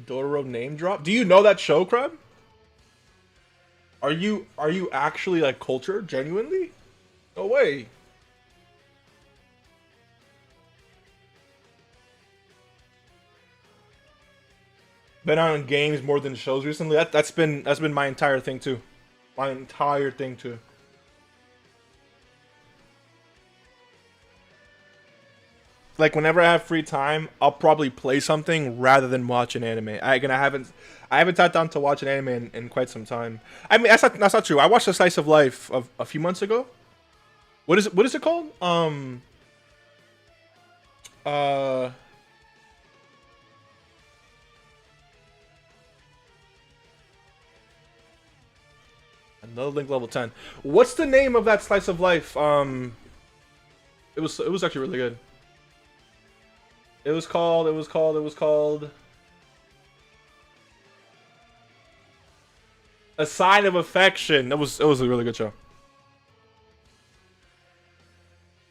Dororo name drop? Do you know that show, Crab? Are you actually like cultured, genuinely? No way. Been on games more than shows recently. That's been my entire thing too. My entire thing too. Like whenever I have free time, I'll probably play something rather than watch an anime. I haven't sat down to watch an anime in quite some time. I mean that's not true. I watched a slice of life of a few months ago. What is it called? Uh Another link level 10. What's the name of that slice of life? It was actually really good. It was called A Sign of Affection. It was a really good show.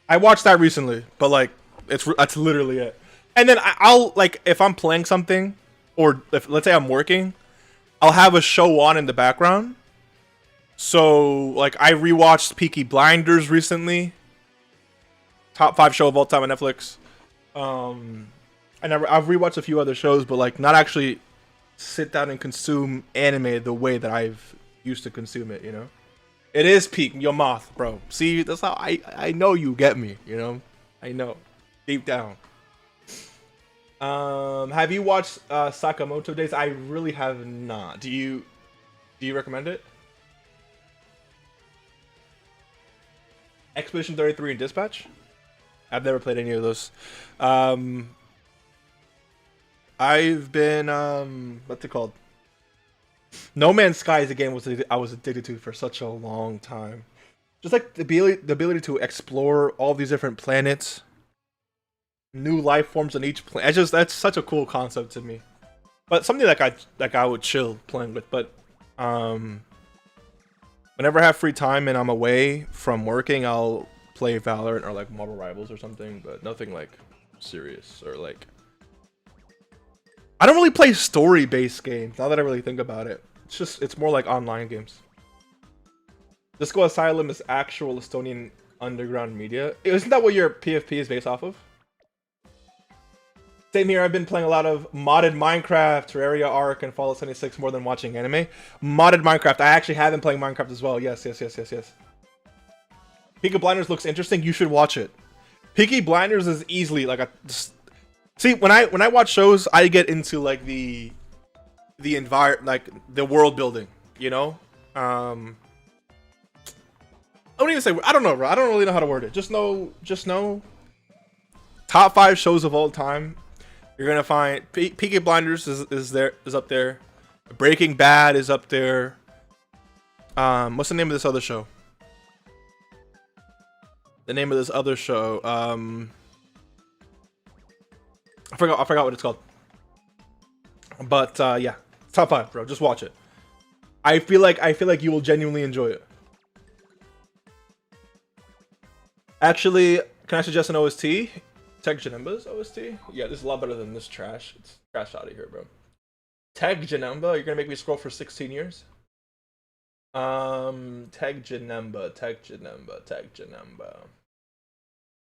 I watched that recently, but like that's literally it. And then I'll like if I'm playing something or if let's say I'm working, I'll have a show on in the background. So like I rewatched Peaky Blinders recently. Top 5 show of all time on Netflix. I've rewatched a few other shows, but like not actually sit down and consume anime the way that I've used to consume it. You know, it is peak your moth, bro. See, that's how I know you get me. You know, I know deep down. Have you watched Sakamoto Days? I really have not. Do you recommend it? Expedition 33 and Dispatch? I've never played any of those. I've been what's it called? No Man's Sky is a game I was addicted to for such a long time. Just like the ability to explore all these different planets, new life forms on each planet. That's such a cool concept to me. But something I would chill playing with. But whenever I have free time and I'm away from working, I'll play Valorant or like Marvel Rivals or something. But nothing like serious or like. I don't really play story-based games. Now that I really think about it, it's more like online games. Disco Asylum is actual Estonian underground media. Isn't that what your PFP is based off of? Same here. I've been playing a lot of modded Minecraft, Terraria, Ark, and Fallout 76 more than watching anime. Modded Minecraft. I actually have been playing Minecraft as well. Yes. Peaky Blinders looks interesting. You should watch it. Peaky Blinders is easily like a. See, when I watch shows, I get into like the environment, like the world building. You know. I don't even say. I don't know, bro. I don't really know how to word it. Just know. Top 5 shows of all time. You're gonna find Peaky Blinders is up there. Breaking Bad is up there. What's the name of this other show? The name of this other show. I forgot what it's called. But yeah, top 5, bro. Just watch it. I feel like you will genuinely enjoy it. Actually, can I suggest an OST? Tech Janemba's OST? Yeah, this is a lot better than this trash. It's trash out of here, bro. Tech Janemba? You're gonna make me scroll for 16 years? Tech Janemba.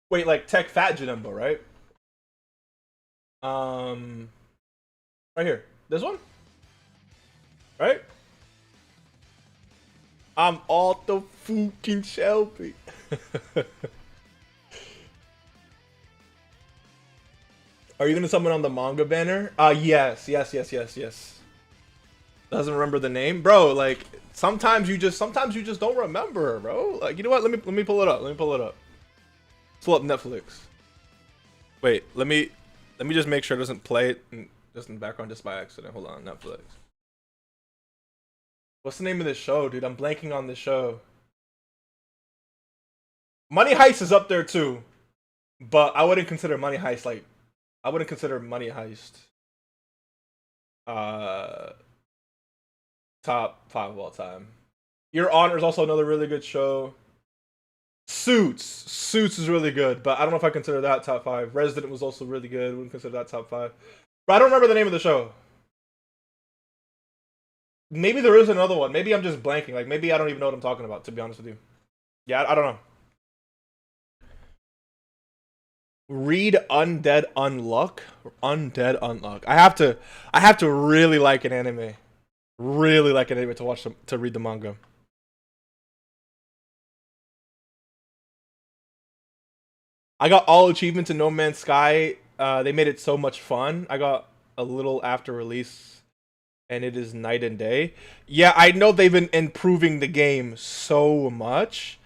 Wait, like Tech Fat Janemba, right? Right here. This one? Right? I'm all the fucking Shelby. Are you gonna summon on the manga banner? Yes. Doesn't remember the name, bro. Like sometimes you just don't remember, bro. Like you know what? Let me pull it up. Let me pull it up. Pull up Netflix. Wait, let me just make sure it doesn't play it just in the background just by accident. Hold on, Netflix. What's the name of this show, dude? I'm blanking on the show. Money Heist is up there too, but I wouldn't consider Money Heist like. I wouldn't consider Money Heist top 5 of all time. Your Honor is also another really good show. Suits is really good, but I don't know if I consider that top 5. Resident was also really good. Wouldn't consider that top 5. But I don't remember the name of the show. Maybe there is another one. Maybe I'm just blanking. Like maybe I don't even know what I'm talking about. To be honest with you, yeah, I don't know. Read Undead Unluck. Undead Unluck. I have to really like an anime. Really like an anime to watch to read the manga. I got all achievements in No Man's Sky. They made it so much fun. I got a little after release, and it is night and day. Yeah, I know they've been improving the game so much.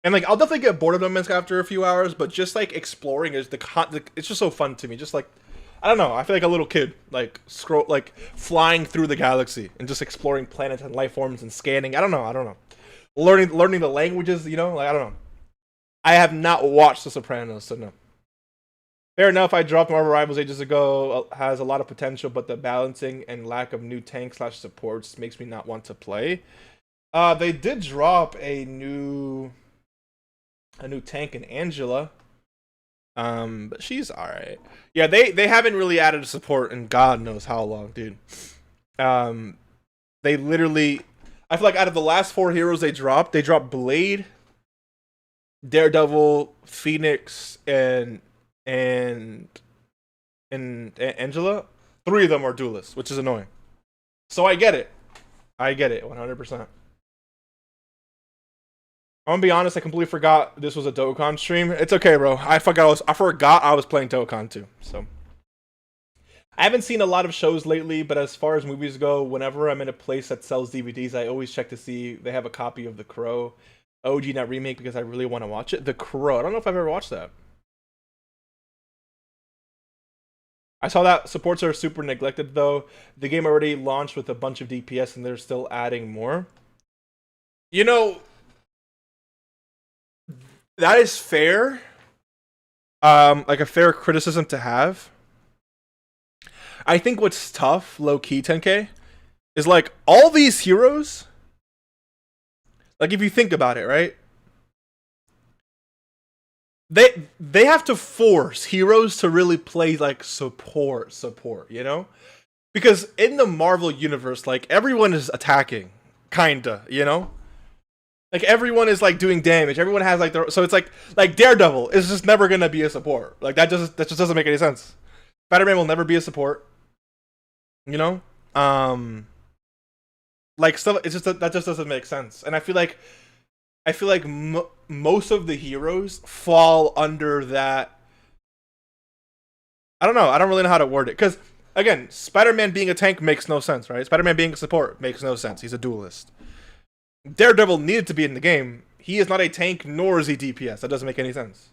And like I'll definitely get bored of No Man's Sky after a few hours, but just like exploring is it's just so fun to me. Just like I don't know, I feel like a little kid, like flying through the galaxy and just exploring planets and life forms and scanning. I don't know. Learning the languages, you know, like I don't know. I have not watched The Sopranos, so no. Fair enough, I dropped Marvel Rivals ages ago. Has a lot of potential, but the balancing and lack of new tank/supports makes me not want to play. They did drop a new tank in Angela. But she's alright. Yeah, they haven't really added support in God knows how long, dude. They literally, I feel like out of the last 4 heroes they dropped Blade, Daredevil, Phoenix, and Angela. 3 of them are duelists, which is annoying. So I get it 100%. I'm gonna be honest, I completely forgot this was a Dokkan stream. It's okay, bro. I forgot I was playing Dokkan too. So I haven't seen a lot of shows lately, but as far as movies go, whenever I'm in a place that sells DVDs, I always check to see if they have a copy of The Crow, OG, not remake, because I really want to watch it. The Crow. I don't know if I've ever watched that. I saw that supports are super neglected though. The game already launched with a bunch of DPS, and they're still adding more. You know, that is fair. Like a fair criticism to have. I think what's tough, low key 10K, is like all these heroes. Like if you think about it, right? They have to force heroes to really play like support, you know? Because in the Marvel universe, like everyone is attacking, kinda, you know? Like everyone is like doing damage. Everyone has like so it's like Daredevil is just never gonna be a support. Like that just doesn't make any sense. Spider-Man will never be a support. You know, like stuff. It's just that just doesn't make sense. And I feel like most of the heroes fall under that. I don't know. I don't really know how to word it because again, Spider-Man being a tank makes no sense, right? Spider-Man being a support makes no sense. He's a duelist. Daredevil needed to be in the game. He is not a tank, nor is he DPS. That doesn't make any sense.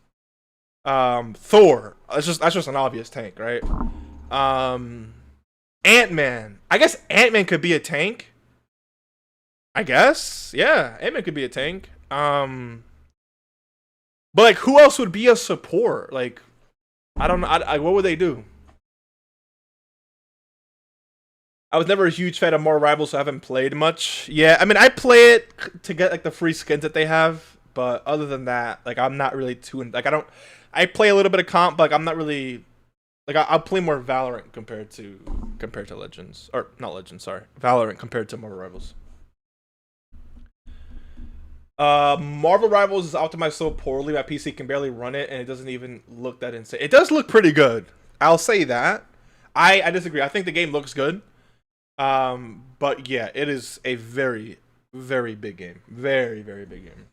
Thor. That's just an obvious tank, right? Ant-Man. I guess Ant-Man could be a tank. I guess. Yeah, Ant-Man could be a tank. But like, who else would be a support? Like, I don't know. What would they do? I was never a huge fan of More Rivals, so I haven't played much. Yeah, I mean, I play it to get like the free skins that they have, but other than that, like I'm not really too like I play a little bit of comp, but like, I'm not really like I'll play more Valorant compared to Legends or not Legends, sorry, Valorant compared to Marvel Rivals. Marvel Rivals is optimized so poorly my PC can barely run it, and it doesn't even look that insane. It does look pretty good. I'll say that. I disagree. I think the game looks good. But yeah, it is a very, very big game. Very, very big game.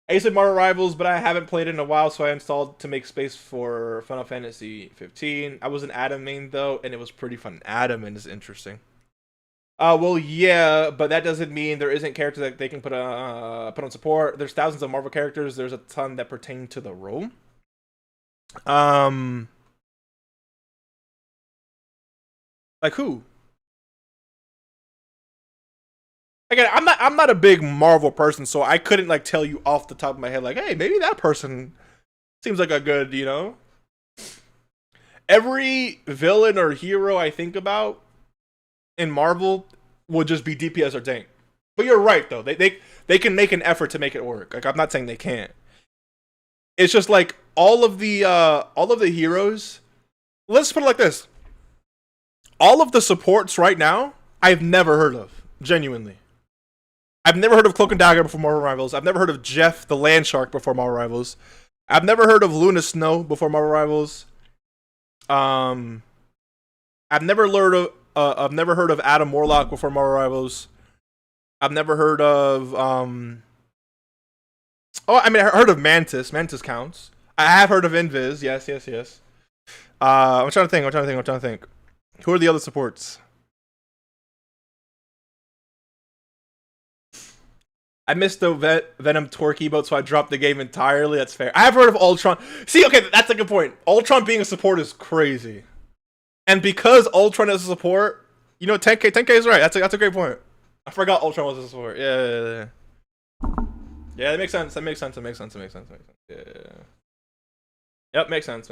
I used to play Mario Rivals, but I haven't played it in a while, so I installed to make space for Final Fantasy 15. I was an Adam main though, and it was pretty fun. Adam is interesting. Well, yeah, but that doesn't mean there isn't characters that they can put on support. There's thousands of Marvel characters. There's a ton that pertain to the role. Like who? Again, I'm not a big Marvel person, so I couldn't like tell you off the top of my head, like, hey, maybe that person seems like a good, you know. Every villain or hero I think about in Marvel would just be DPS or tank. But you're right though. They can make an effort to make it work. Like I'm not saying they can't. It's just like all of the heroes. Let's put it like this. All of the supports right now, I've never heard of. Genuinely. I've never heard of Cloak and Dagger before Marvel Rivals. I've never heard of Jeff the Land Shark before Marvel Rivals. I've never heard of Luna Snow before Marvel Rivals. I've never heard of Adam Warlock before Marvel Rivals. I've never heard of Oh, I mean, I heard of Mantis. Mantis counts. I have heard of Invis. Yes, yes, yes. I'm trying to think. Who are the other supports? I missed the Venom Torque boat, so I dropped the game entirely. That's fair. I have heard of Ultron. See, okay, that's a good point. Ultron being a support is crazy. And because Ultron is a support, you know, 10K is right. That's a great point. I forgot Ultron was a support. Yeah. Yeah, that makes sense. Yeah. Yep, makes sense.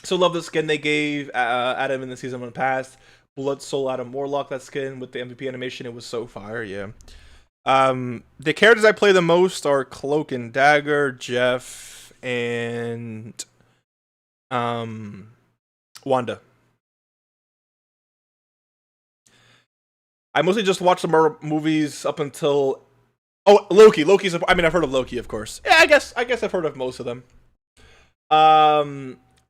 So love the skin they gave Adam in the season 1 past. Blood Soul Adam Warlock, that skin with the MVP animation, it was so fire, yeah. The characters I play the most are Cloak and Dagger, Jeff, and Wanda. I mostly just watch the movies up until Loki. I mean, I've heard of Loki, of course. Yeah, I guess I've heard of most of them.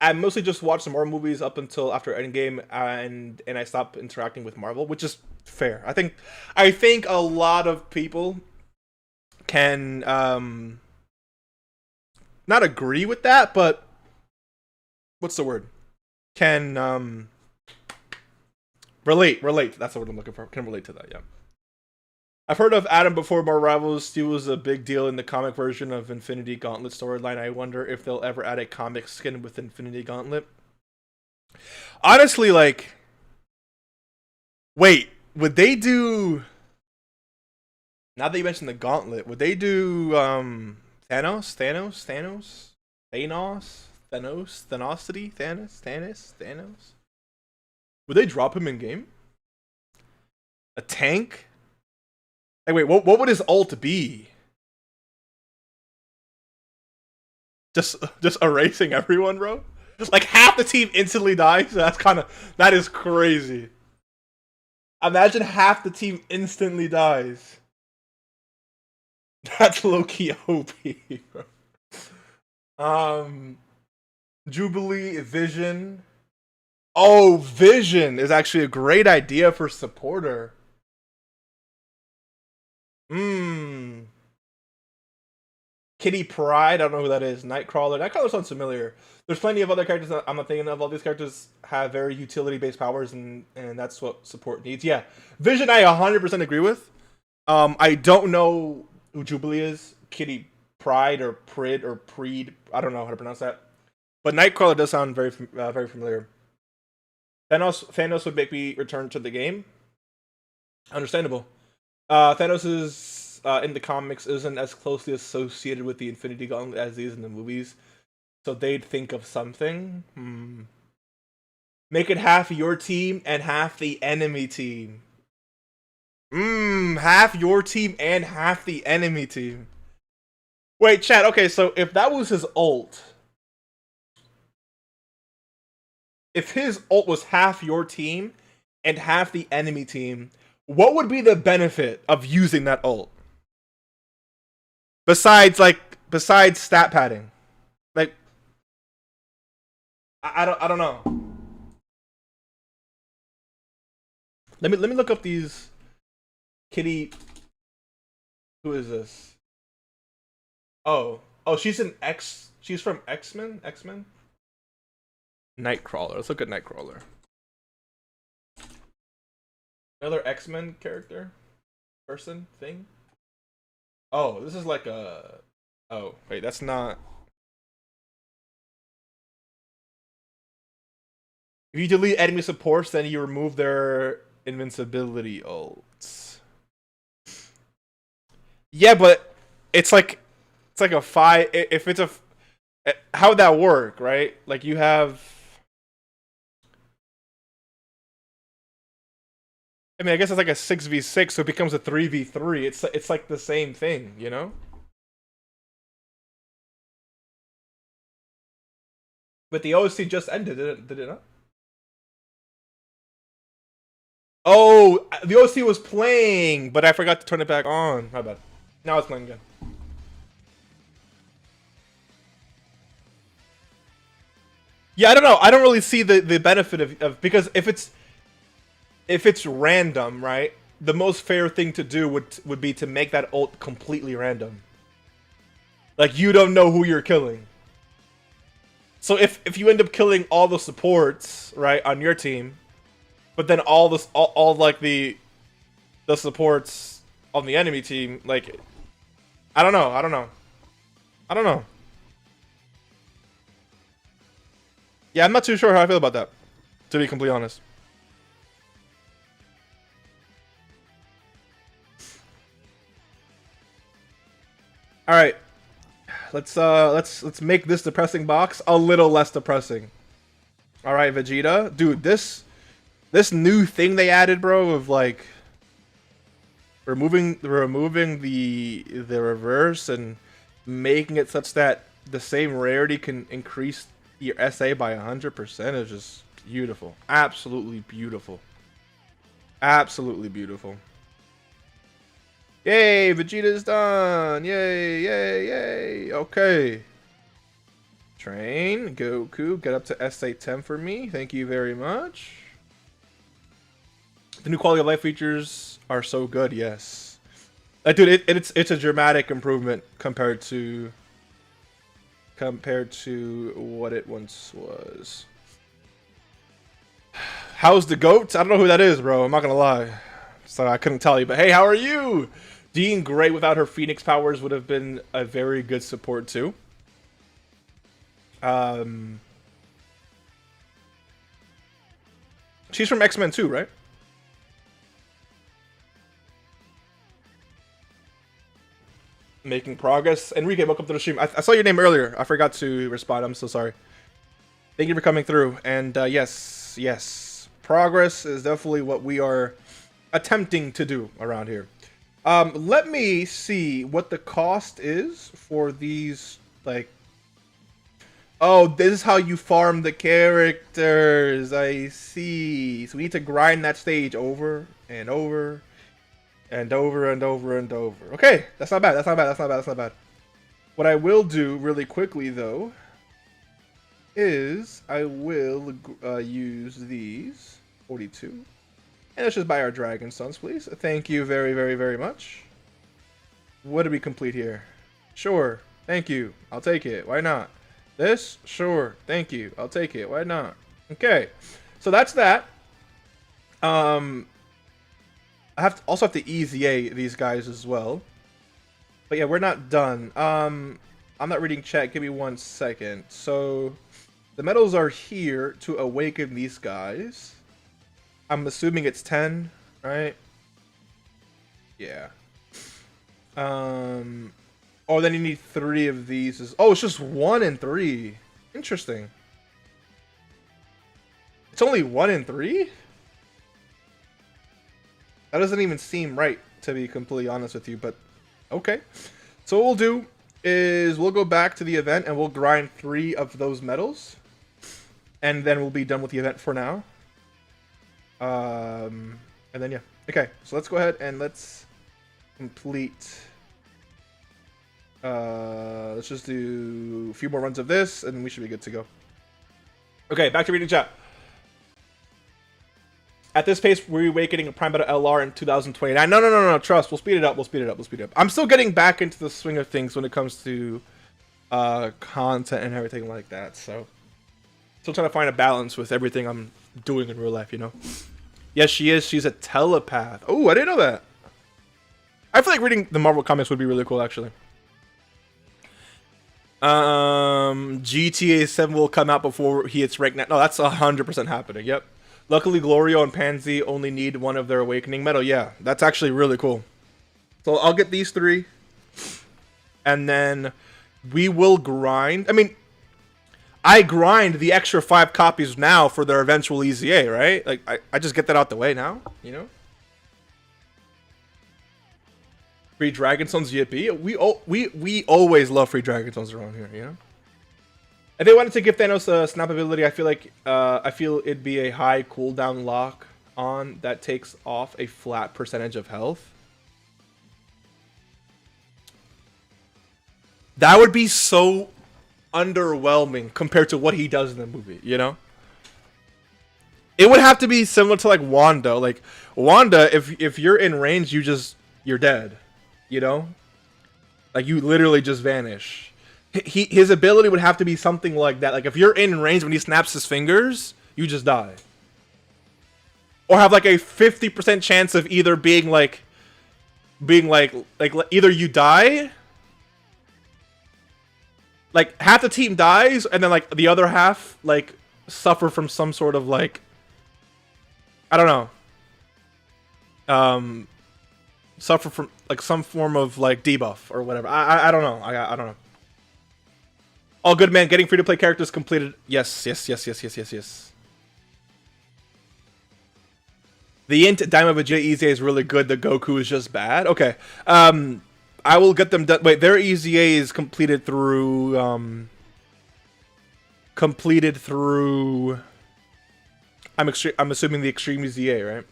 I mostly just watched some more movies up until after Endgame, and I stopped interacting with Marvel, which is fair. I think a lot of people can not agree with that, but what's the word? Can relate. That's the word I'm looking for. Can relate to that, yeah. I've heard of Adam before Marvel Rivals. He was a big deal in the comic version of Infinity Gauntlet storyline. I wonder if they'll ever add a comic skin with Infinity Gauntlet. Honestly, like, wait, would they do? Now that you mentioned the Gauntlet, would they do Thanos? Would they drop him in game? A tank? Hey, wait, what would his ult be? Just erasing everyone, bro? Like half the team instantly dies? That is crazy. Imagine half the team instantly dies. That's low-key OP, bro. Jubilee, Vision. Oh, Vision is actually a great idea for supporter. Kitty Pryde, I don't know who that is. Nightcrawler. Nightcrawler sounds familiar. There's plenty of other characters that I'm not thinking of. All these characters have very utility-based powers, and that's what support needs. Yeah. Vision, I 100% agree with. I don't know who Jubilee is. Kitty Pryde or Prid or Preed. I don't know how to pronounce that. But Nightcrawler does sound very familiar. Thanos would make me return to the game. Understandable. Thanos is in the comics isn't as closely associated with the Infinity Gauntlet as he is in the movies, so they'd think of something. Make it half your team and half the enemy team. Half your team and half the enemy team. Wait, chat. Okay, so if that was his ult, if his ult was half your team and half the enemy team, what would be the benefit of using that ult? Besides stat padding. Like I don't know. Let me look up these kitty. Who is this? Oh, she's an X. She's from X-Men. X-Men. Nightcrawler. Let's look at Nightcrawler. Another X-Men character, person, thing. Oh, this is like a. Oh, wait, that's not. If you delete enemy supports, then you remove their invincibility ults. Yeah, but it's like a five. If it's a, how would that work, right? Like you have. I mean, I guess it's like a 6v6, so it becomes a 3v3. It's like the same thing, you know? But the OC just ended, did it not? Oh, the OC was playing, but I forgot to turn it back on. My bad. Now it's playing again. Yeah, I don't know. I don't really see the benefit of because if it's random, right? The most fair thing to do would be to make that ult completely random. Like you don't know who you're killing. So if you end up killing all the supports, right, on your team, but then all like the supports on the enemy team, like I don't know. Yeah, I'm not too sure how I feel about that, to be completely honest. All right, let's make this depressing box a little less depressing. All right, Vegeta, dude, this new thing they added, bro, of like removing the reverse and making it such that the same rarity can increase your SA by 100% is just beautiful. Absolutely beautiful. Absolutely beautiful. Yay, Vegeta's done. Yay, yay, yay. Okay. Train, Goku, get up to SA10 for me. Thank you very much. The new quality of life features are so good, yes. Dude, it's a dramatic improvement compared to what it once was. How's the goat? I don't know who that is, bro. I'm not gonna lie. So I couldn't tell you. But hey, how are you? Dean Gray without her Phoenix powers would have been a very good support too. She's from X-Men too, right? Making progress. Enrique, welcome to the stream. I saw your name earlier. I forgot to respond. I'm so sorry. Thank you for coming through. And yes. Progress is definitely what we are attempting to do around here. Let me see what the cost is for these, like... Oh, this is how you farm the characters. I see. So we need to grind that stage over and over and over and over and over. Okay, that's not bad. That's not bad. That's not bad. That's not bad. What I will do really quickly, though, is I will use these 42, and let's just buy our Dragon Sons, please. Thank you very, very, very much. What did we complete here? Sure. Thank you. I'll take it. Why not? This? Sure. Thank you. I'll take it. Why not? Okay. So that's that. I also have to EZA these guys as well. But yeah, we're not done. I'm not reading chat. Give me 1 second. So the medals are here to awaken these guys. I'm assuming it's 10, right? Yeah. Oh, then you need 3 of these. Oh, it's just 1 and 3. Interesting. It's only 1 and 3? That doesn't even seem right, to be completely honest with you, but okay. So what we'll do is we'll go back to the event and we'll grind 3 of those medals. And then we'll be done with the event for now. And then, yeah. Okay, so let's go ahead and let's complete... let's just do a few more runs of this, and we should be good to go. Okay, back to reading chat. At this pace, we're awakening a Prime Battle LR in 2029. No. Trust. We'll speed it up. We'll speed it up. I'm still getting back into the swing of things when it comes to content and everything like that. So, still trying to find a balance with everything I'm doing in real life, you know? Yes, she is. She's a telepath. Oh, I didn't know that. I feel like reading the Marvel comics would be really cool, actually. GTA 7 will come out before he hits rank 9. No, that's 100% happening. Yep. Luckily, Glorio and Pansy only need one of their awakening medal. Yeah, that's actually really cool. So I'll get these 3. And then we will grind. I mean, I grind the extra 5 copies now for their eventual EZA, right? Like, I just get that out the way now, you know? Free Dragonstones, yippee. We always love free Dragonstones around here, you know? If they wanted to give Thanos a snap ability, I feel it'd be a high cooldown lock on that takes off a flat percentage of health. That would be so underwhelming compared to what he does in the movie, you know? It would have to be similar to like Wanda. Like Wanda, if you're in range, you're dead, you know? Like you literally just vanish. His ability would have to be something like that. Like if you're in range when he snaps his fingers, you just die. Or have like a 50% chance of either being like either you die, like half the team dies, and then like the other half like suffer from some sort of like, I don't know, suffer from like some form of like debuff or whatever. I don't know. I don't know. All good, man. Getting free-to-play characters completed. Yes. The Int Daima Vegeta EZA is really good. The Goku is just bad. Okay. I will get them done. Wait, their EZA is completed through... I'm assuming the Extreme EZA, right?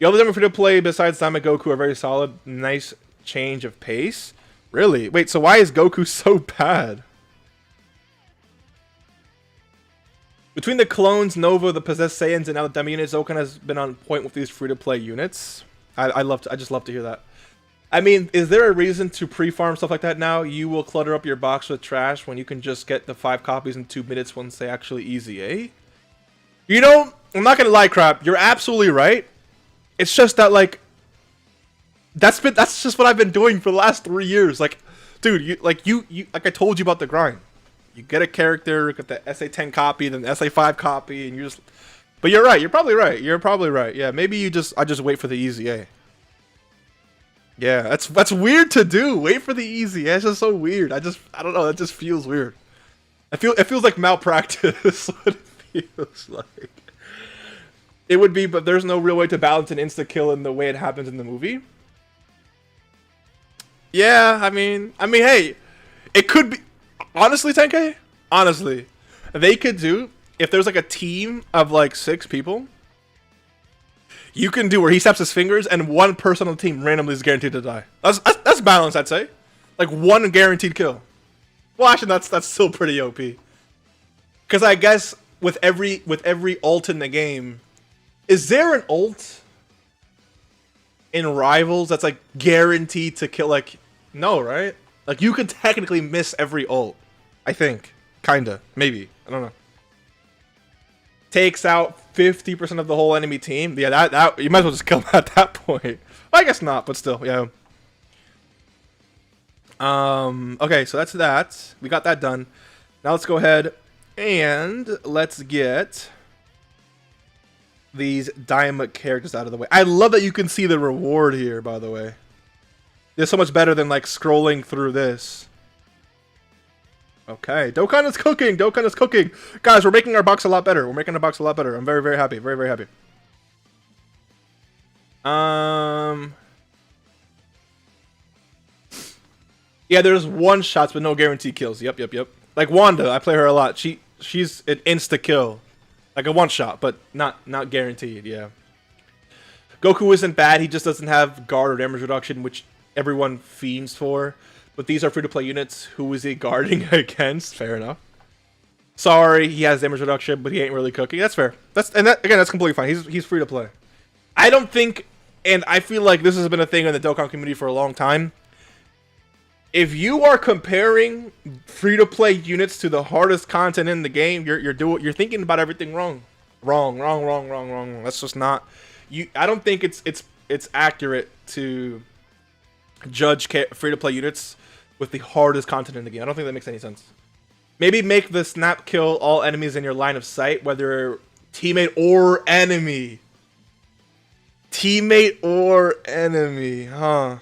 The other them free-to-play besides Daima Goku are very solid. Nice change of pace. Really? Wait, so why is Goku so bad? Between the clones, Nova, the possessed Saiyans, and other dummy units, Dokkan has been on point with these free-to-play units. I just love to hear that. I mean, is there a reason to pre-farm stuff like that now? You will clutter up your box with trash when you can just get the 5 copies in 2 minutes once they actually EZA? You know, I'm not gonna lie, crap. You're absolutely right. It's just that, like, that's just what I've been doing for the last 3 years. Like, dude, like I told you about the grind. You get a character, get the SA10 copy, then the SA5 copy, and you just... But you're right. You're probably right. Yeah, maybe I just wait for the EZA. Yeah, that's weird to do. Wait for the EZA. It's just so weird. I don't know. That just feels weird. It feels like malpractice. What it feels like. It would be, but there's no real way to balance an insta kill in the way it happens in the movie. Yeah, I mean, hey, it could be. Honestly, 10K? Honestly, they could do, if there's like a team of like 6 people, you can do where he snaps his fingers and one person on the team randomly is guaranteed to die. That's balanced, I'd say. Like one guaranteed kill. Well, actually, that's still pretty OP. Because I guess with every ult in the game, is there an ult in Rivals that's like guaranteed to kill? Like, no, right? Like you could technically miss every ult. I think. Kinda. Maybe. I don't know. Takes out 50% of the whole enemy team. Yeah, that you might as well just kill them at that point. Well, I guess not, but still, yeah. Okay, so that's that. We got that done. Now let's go ahead and let's get these Daima characters out of the way. I love that you can see the reward here, by the way. It's so much better than like scrolling through this. Okay, Dokkan is cooking. Dokkan is cooking. Guys, we're making our box a lot better. I'm very, very happy. Very, very happy. Yeah, there's one shots but no guaranteed kills. Yep. Like Wanda, I play her a lot. She's an insta kill. Like a one shot, but not guaranteed, yeah. Goku isn't bad, he just doesn't have guard or damage reduction, which everyone fiends for. But these are free-to-play units. Who is he guarding against? Fair enough. Sorry, he has damage reduction, but he ain't really cooking. That's fair. That's completely fine. He's free to play. I don't think, and I feel like this has been a thing in the Dokkan community for a long time. If you are comparing free to play units to the hardest content in the game, you're thinking about everything wrong. Wrong. That's just not you. I don't think it's accurate to judge free to play units with the hardest content in the game. I don't think that makes any sense. Maybe make the snap kill all enemies in your line of sight, whether teammate or enemy. Teammate or enemy, huh?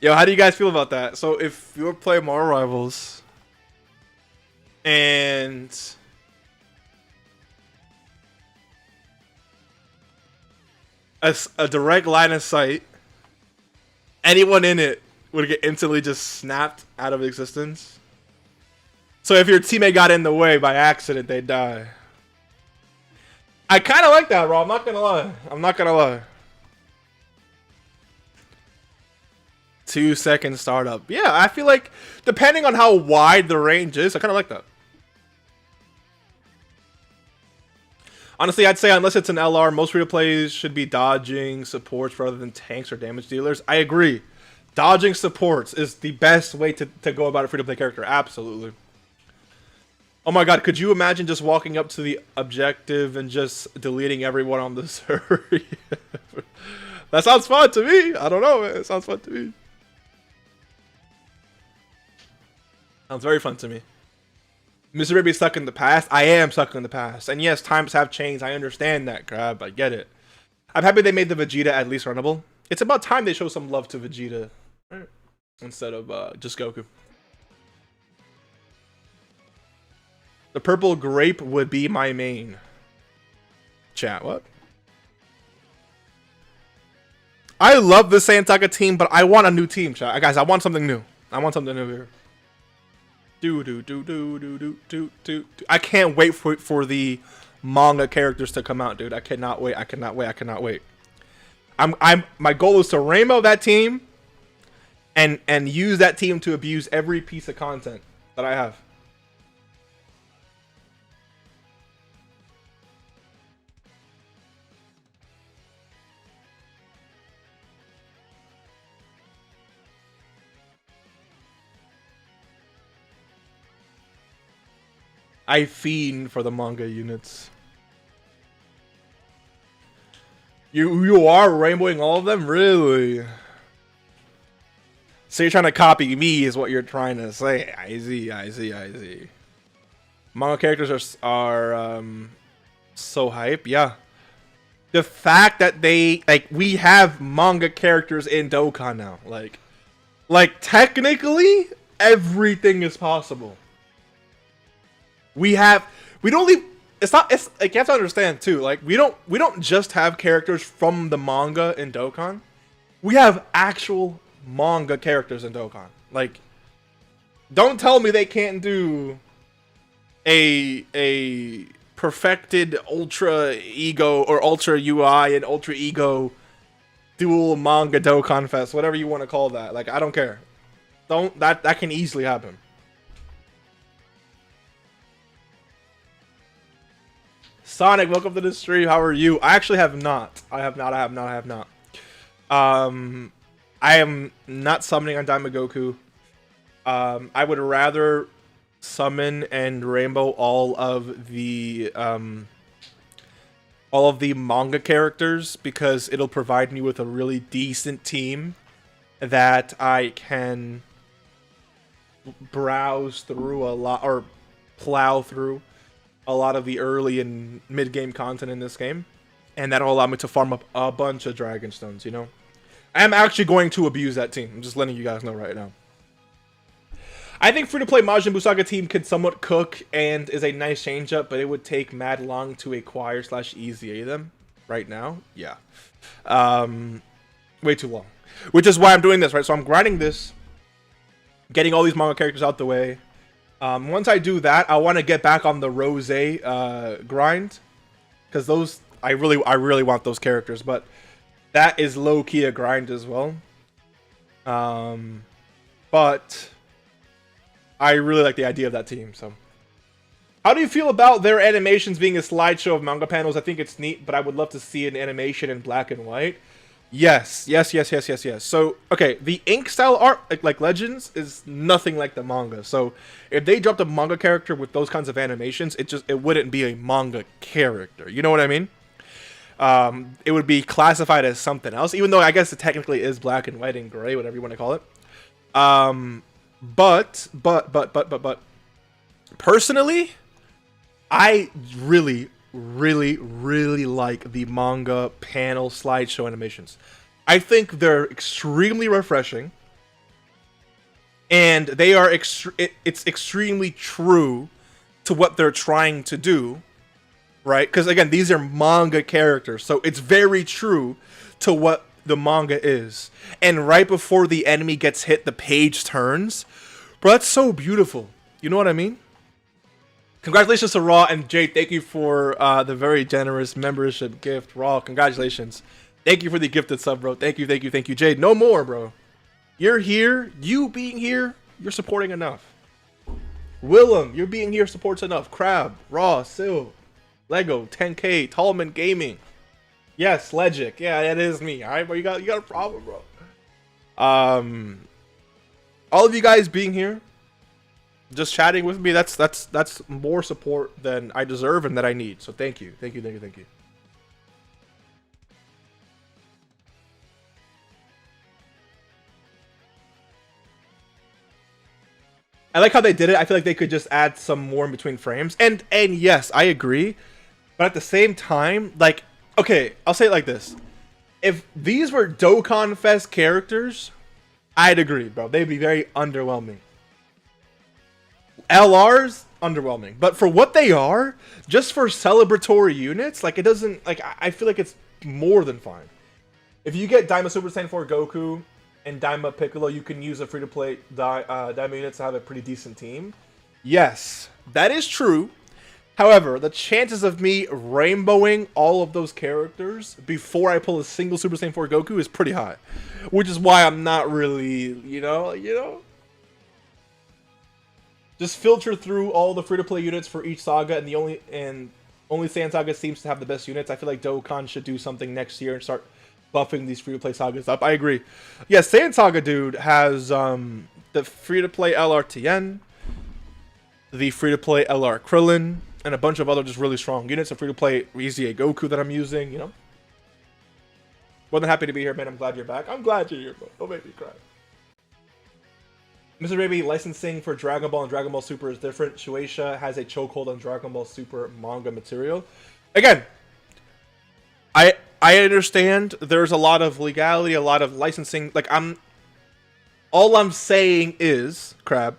Yo, how do you guys feel about that? So if you're playing Marvel Rivals and a direct line of sight, anyone in it would get instantly just snapped out of existence. So if your teammate got in the way by accident, they die. I kind of like that, bro. I'm not gonna lie. 2-second startup. Yeah, I feel like depending on how wide the range is, I kind of like that. Honestly, I'd say unless it's an LR, most free-to-plays should be dodging supports rather than tanks or damage dealers. I agree. Dodging supports is the best way to go about a free-to-play character. Absolutely. Oh my god, could you imagine just walking up to the objective and just deleting everyone on the server? That sounds fun to me. I don't know, man. It sounds fun to me. Sounds very fun to me. Mr. Baby's stuck in the past. I am stuck in the past. And yes, times have changed. I understand that, Crab. I get it. I'm happy they made the Vegeta at least runnable. It's about time they show some love to Vegeta. Right? Instead of just Goku. The purple grape would be my main. Chat, what? I love the Santaka team, but I want a new team, chat. Guys, I want something new. I want something new here. I can't wait for the manga characters to come out, dude. I cannot wait. I cannot wait. My goal is to rainbow that team and use that team to abuse every piece of content that I have. I fiend for the manga units. You are rainbowing all of them? Really? So you're trying to copy me is what you're trying to say. I see. Manga characters are so hype. Yeah. The fact that we have manga characters in Dokkan now. Like technically everything is possible. It's like you have to understand too, like we don't just have characters from the manga in Dokkan. We have actual manga characters in Dokkan. Like, don't tell me they can't do a perfected ultra ego or ultra UI and ultra ego dual manga Dokkan Fest, whatever you want to call that. Like, I don't care. That can easily happen. Sonic, welcome to the stream. How are you? I actually have not. I have not. I am not summoning on Daimogoku. I would rather summon and rainbow all of the manga characters because it'll provide me with a really decent team that I can browse through a lot or plow through a lot of the early and mid-game content in this game, and that'll allow me to farm up a bunch of Dragon Stones, you know? I am actually going to abuse that team. I'm just letting you guys know right now. I think free-to-play Majin Buu Saga team could somewhat cook and is a nice change-up, but it would take mad long to acquire / EZA them right now. Yeah. Way too long. Which is why I'm doing this, right? So I'm grinding this, getting all these manga characters out the way. Once I do that, I want to get back on the Rose grind, because those I really want those characters, but that is low-key a grind as well. But I really like the idea of that team. So, how do you feel about their animations being a slideshow of manga panels? I think it's neat, but I would love to see an animation in black and white. Yes. So, okay, the ink style art, like Legends, is nothing like the manga. So, if they dropped a manga character with those kinds of animations, it wouldn't be a manga character. You know what I mean? It would be classified as something else, even though I guess it technically is black and white and gray, whatever you want to call it. But personally, I really like the manga panel slideshow animations. I think they're extremely refreshing, and they are it's extremely true to what they're trying to do, right? Because again, these are manga characters, so it's very true to what the manga is. And right before the enemy gets hit, the page turns. Bro, that's so beautiful. You know what I mean? Congratulations to Raw and Jade. Thank you for the very generous membership gift. Raw, congratulations. Thank you for the gifted sub, bro. Thank you. Jade, no more, bro. You're here. You being here, you're supporting enough. Willem, you're being here supports enough. Crab, Raw, Sil, Lego, 10K, Tallman Gaming. Yes, Legic. Yeah, that is me. All right, bro. You got a problem, bro. All of you guys being here, just chatting with me, that's more support than I deserve and that I need. So thank you. I like how they did it. I feel like they could just add some more in between frames. And yes, I agree. But at the same time, like, okay, I'll say it like this. If these were Dokkan Fest characters, I'd agree, bro. They'd be very underwhelming. LRs, underwhelming. But for what they are, just for celebratory units, like, it doesn't, like, I feel like it's more than fine. If you get Daima Super Saiyan 4 Goku and Daima Piccolo, you can use a free-to-play Daima units to have a pretty decent team. Yes, that is true. However, the chances of me rainbowing all of those characters before I pull a single Super Saiyan 4 Goku is pretty high. Which is why I'm not really, you know? Just filter through all the free-to-play units for each saga, and only Saiyan Saga seems to have the best units. I feel like Dokkan should do something next year and start buffing these free-to-play sagas up. I agree. Yeah, Saiyan Saga, dude, has the free-to-play LR Tien, the free-to-play LR Krillin, and a bunch of other just really strong units of free-to-play EZA Goku that I'm using, you know? More than happy to be here, man. I'm glad you're back. I'm glad you're here, bro. Don't make me cry. Mr. Baby, licensing for Dragon Ball and Dragon Ball Super is different. Shueisha has a chokehold on Dragon Ball Super manga material. Again, I understand there's a lot of legality, a lot of licensing. Like, all I'm saying is, Crab,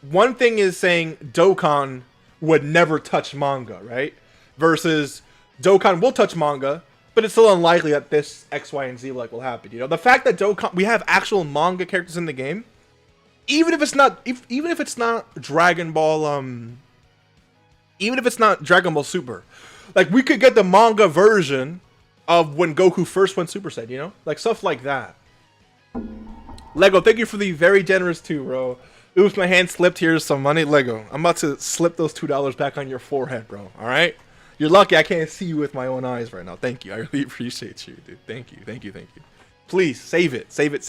one thing is saying Dokkan would never touch manga, right? Versus Dokkan will touch manga, but it's still unlikely that this X, Y, and Z will happen. You know, the fact that Dokkan, we have actual manga characters in the game, even if it's not Dragon Ball, even if it's not Dragon Ball Super, like, we could get the manga version of when Goku first went Super Saiyan, you know, like stuff like that. Lego, thank you for the very generous too, bro. Oops, my hand slipped. Here's some money. Lego, I'm about to slip those $2 back on your forehead, bro. All right? You're lucky I can't see you with my own eyes right now. Thank you. I really appreciate you, dude. Thank you. Please, save it. Save it.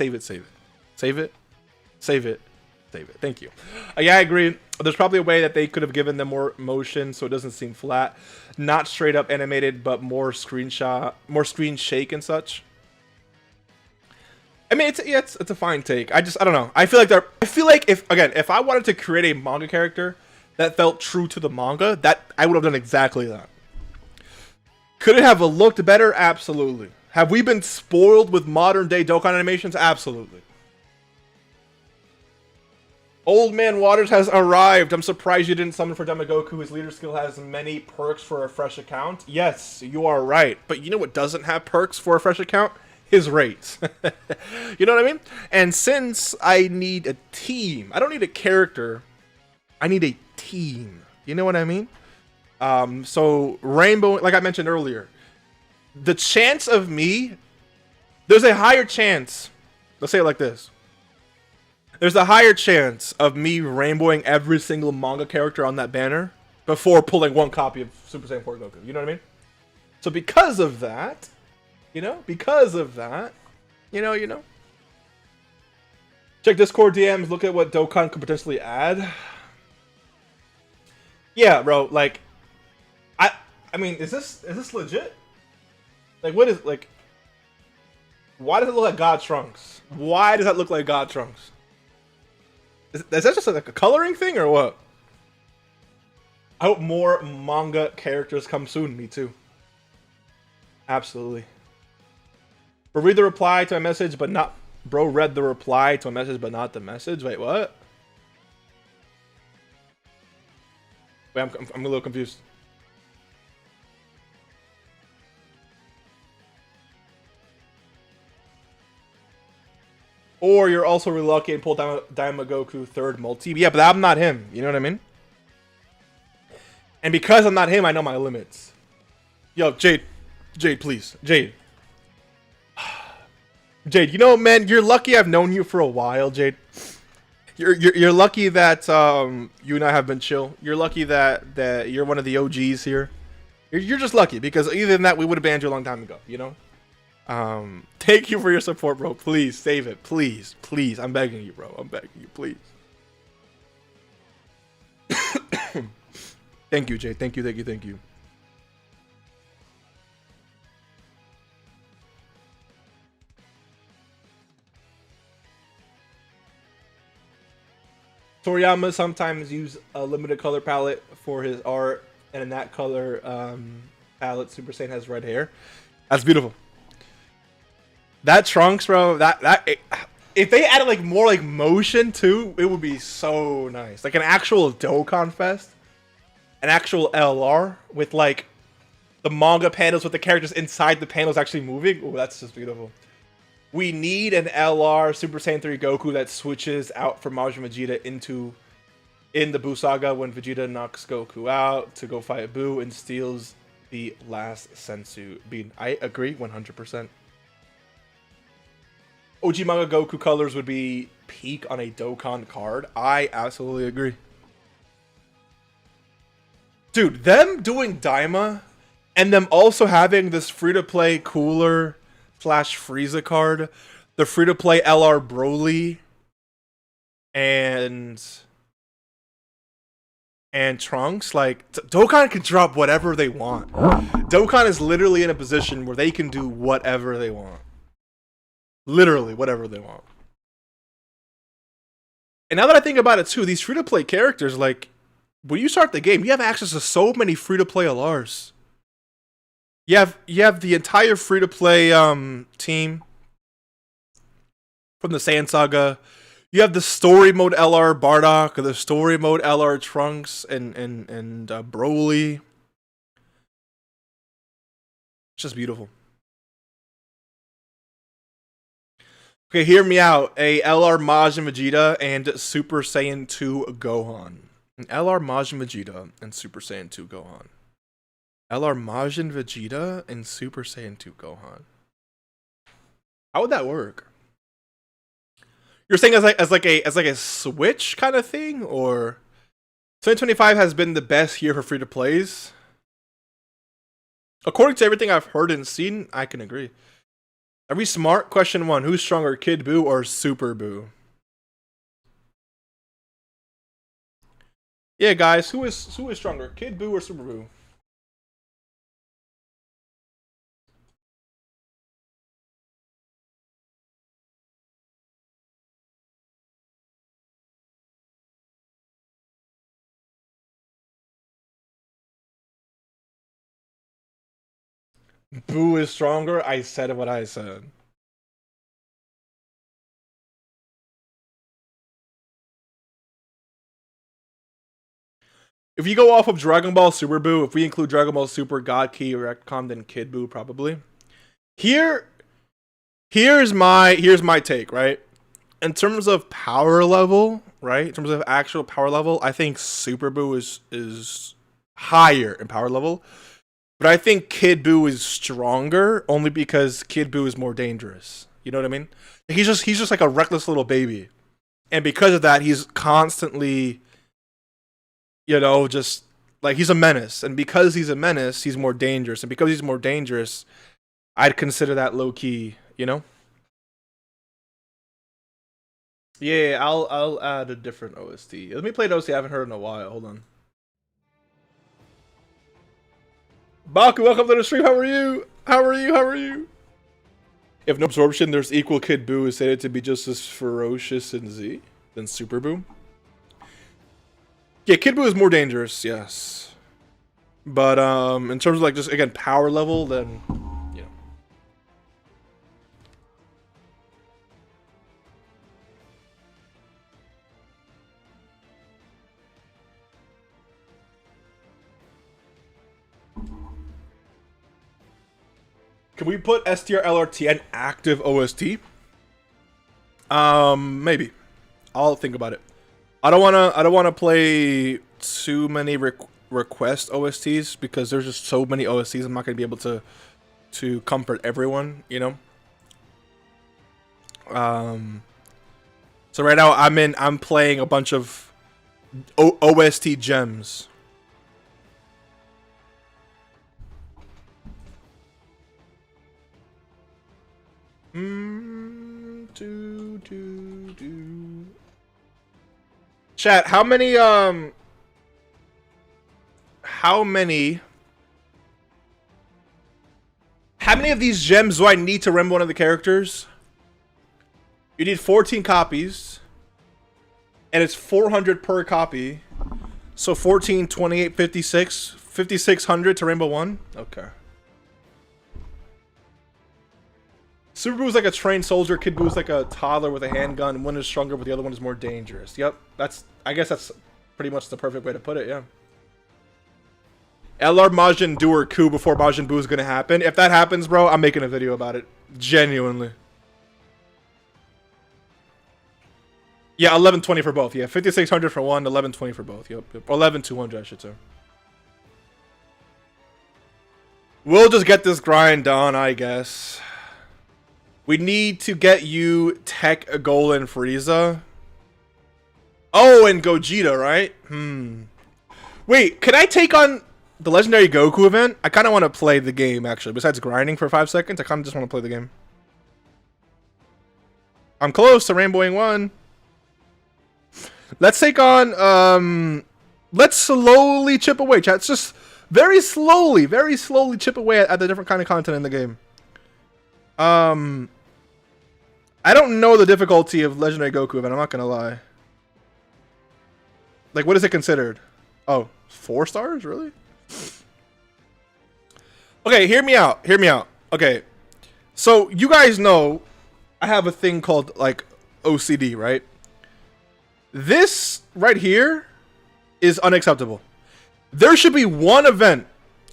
Thank you. Yeah, I agree. There's probably a way that they could have given them more motion so it doesn't seem flat. Not straight up animated, but more screen shake and such. I mean, it's a fine take. I don't know. I feel like if I wanted to create a manga character that felt true to the manga, that I would have done exactly that. Could it have looked better? Absolutely. Have we been spoiled with modern day Dokkan animations? Absolutely. Old Man Waters has arrived. I'm surprised you didn't summon for Demagoku. His leader skill has many perks for a fresh account. Yes, you are right. But you know what doesn't have perks for a fresh account? His rates. You know what I mean? And since I need a team, I don't need a character, I need a team. You know what I mean? So Rainbow, like I mentioned earlier, the chance of me, there's a higher chance, let's say it like this, There's a higher chance of me rainbowing every single manga character on that banner before pulling one copy of Super Saiyan 4 Goku. You know what I mean? So because of that, you know, check Discord DMs, look at what Dokkan could potentially add. Yeah, bro, like, I mean, is this legit? Like, what is, like, why does it look like God Trunks? Why does that look like God Trunks? Is that just like a coloring thing or what? I hope more manga characters come soon. Me too. Absolutely. Bro, read the reply to my message, but not... Bro read the reply to a message, but not the message? Wait, what? Wait, I'm a little confused. Or you're also really lucky and pull Daima Goku third multi. Yeah, but I'm not him. You know what I mean? And because I'm not him, I know my limits. Yo, Jade, please. Jade, you know, man, you're lucky I've known you for a while, Jade. You're lucky that you and I have been chill. You're lucky that you're one of the OGs here. You're just lucky, because either than that, we would have banned you a long time ago, you know? Thank you for your support, bro. Please, save it. Please. I'm begging you, bro. I'm begging you, please. Thank you, Jay. Thank you. Toriyama sometimes use a limited color palette for his art, and in that color palette, Super Saiyan has red hair. That's beautiful. That Trunks, bro. If they added like more like motion too, it would be so nice. Like an actual Dokkan Fest, an actual LR with like the manga panels with the characters inside the panels actually moving. Oh, that's just beautiful. We need an LR Super Saiyan 3 Goku that switches out from Majin Vegeta in the Buu Saga when Vegeta knocks Goku out to go fight Buu and steals the last Sensu bean. I agree 100%. OG manga Goku colors would be peak on a Dokkan card. I absolutely agree. Dude, them doing Daima and them also having this free-to-play cooler slash Frieza card, the free-to-play LR Broly, and Trunks, like, Dokkan can drop whatever they want. Dokkan is literally in a position where they can do whatever they want. Literally, whatever they want. And now that I think about it too, these free-to-play characters, like, when you start the game, you have access to so many free-to-play LRs. You have the entire free-to-play team from the Saiyan Saga. You have the story mode LR Bardock, the story mode LR Trunks, and Broly. It's just beautiful. Okay, hear me out. A LR Majin Vegeta and Super Saiyan 2 Gohan. An LR Majin Vegeta and Super Saiyan 2 Gohan. LR Majin Vegeta and Super Saiyan 2 Gohan. How would that work? You're saying as like a Switch kind of thing, or 2025 has been the best year for free to plays? According to everything I've heard and seen, I can agree. Are we smart? Question 1. Who's stronger, Kid Buu or Super Buu? Yeah, guys, who is stronger, Kid Buu or Super Buu? Buu is stronger? I said what I said. If you go off of Dragon Ball Super Buu, if we include Dragon Ball Super, God Key, Retcon, then Kid Buu probably. Here's my take, right? In terms of power level, right? In terms of actual power level, I think Super Buu is higher in power level. But I think Kid Buu is stronger only because Kid Buu is more dangerous. You know what I mean? He's just like a reckless little baby. And because of that, he's constantly, you know, just like he's a menace. And because he's a menace, he's more dangerous. And because he's more dangerous, I'd consider that low key, you know? Yeah, I'll add a different OST. Let me play an OST I haven't heard in a while. Hold on. Baku, welcome to the stream. How are you? How are you? How are you? If no absorption, there's equal Kid Buu is stated to be just as ferocious in Z than Super Buu. Yeah, Kid Buu is more dangerous, yes. But in terms of like just again power level, then you know. Can we put STR LRT an active OST? Maybe. I'll think about it. I don't wanna play too many request OSTs because there's just so many OSTs. I'm not gonna be able to comfort everyone, you know. So right now I'm playing a bunch of OST gems. Chat, how many of these gems do I need to rem one of the characters? You need 14 copies. And it's 400 per copy. So 14, 28, 56, 5600 to Rainbow 1? Okay. Super Buu is like a trained soldier. Kid Buu is like a toddler with a handgun. One is stronger, but the other one is more dangerous. Yep, I guess that's pretty much the perfect way to put it. Yeah. LR Majin Do or coup before Majin Buu is gonna happen. If that happens, bro, I'm making a video about it. Genuinely. Yeah, 1120 for both. Yeah, 5600 for one, 1120 for both. Yep. 11200, I should say. We'll just get this grind done, I guess. We need to get you Tech Golden Frieza. Oh, and Gogeta, right? Wait, can I take on the Legendary Goku event? I kind of want to play the game, actually. Besides grinding for 5 seconds, I kind of just want to play the game. I'm close to Rainbowing 1. Let's take on, let's slowly chip away, chat. It's just very slowly chip away at the different kind of content in the game. I don't know the difficulty of Legendary Goku event, I'm not gonna lie. Like, what is it considered? Oh, 4 stars? Really? Okay, hear me out. Hear me out. Okay. So, you guys know I have a thing called, like, OCD, right? This right here is unacceptable. There should be one event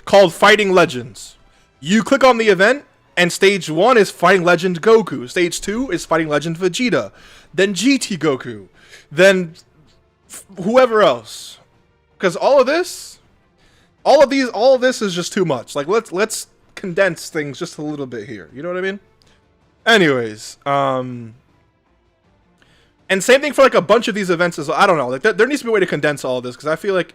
called Fighting Legends. You click on the event, and stage 1 is Fighting Legend Goku. Stage 2 is Fighting Legend Vegeta. Then GT Goku. Then whoever else. Because all of this is just too much. Like let's condense things just a little bit here. You know what I mean? Anyways, and same thing for like a bunch of these events as well. I don't know. Like there needs to be a way to condense all of this because I feel like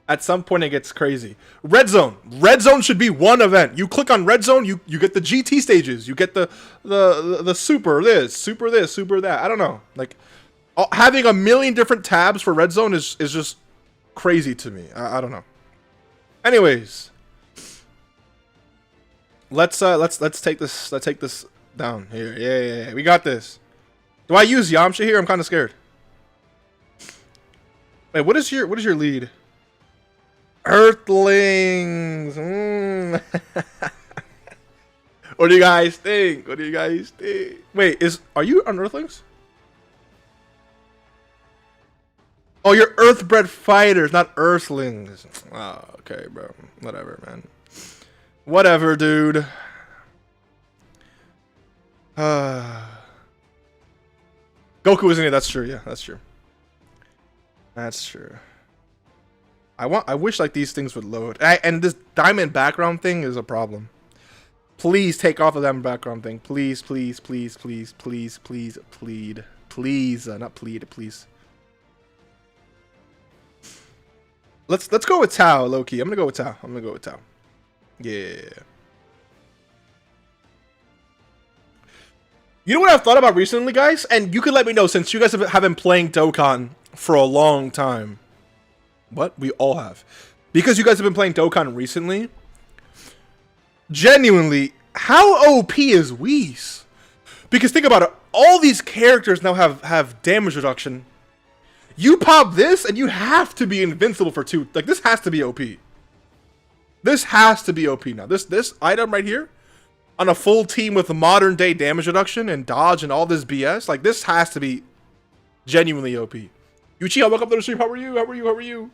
at some point it gets crazy. Red Zone. Red Zone should be one event. You click on Red Zone, you get the GT stages. You get the super this, super that. I don't know. Like having a million different tabs for Red Zone is just crazy to me. I don't know. Anyways, let's take this down here. Yeah. We got this. Do I use Yamcha here? I'm kind of scared. Wait, what is your lead? Earthlings. What do you guys think? Wait, are you on Earthlings? Oh, you're Earthbred fighters, not Earthlings. Oh, okay, bro. Whatever, man. Whatever, dude. Goku isn't it? That's true. Yeah, that's true. That's true. I wish like these things would load. And this diamond background thing is a problem. Please take off the diamond background thing. Please, please, please, please, please, please, please, Please, not plead, please. Let's go with Tao, low-key. I'm gonna go with Tao. Yeah. You know what I've thought about recently, guys? And you could let me know, since you guys have been playing Dokkan for a long time. What? We all have. Because you guys have been playing Dokkan recently. Genuinely, how OP is Whis? Because think about it. All these characters now have damage reduction. You pop this, and you have to be invincible for 2. Like, this has to be OP. This has to be OP now. This item right here, on a full team with modern day damage reduction and dodge and all this BS, like, this has to be genuinely OP. Yuchi, welcome to the stream. How are you?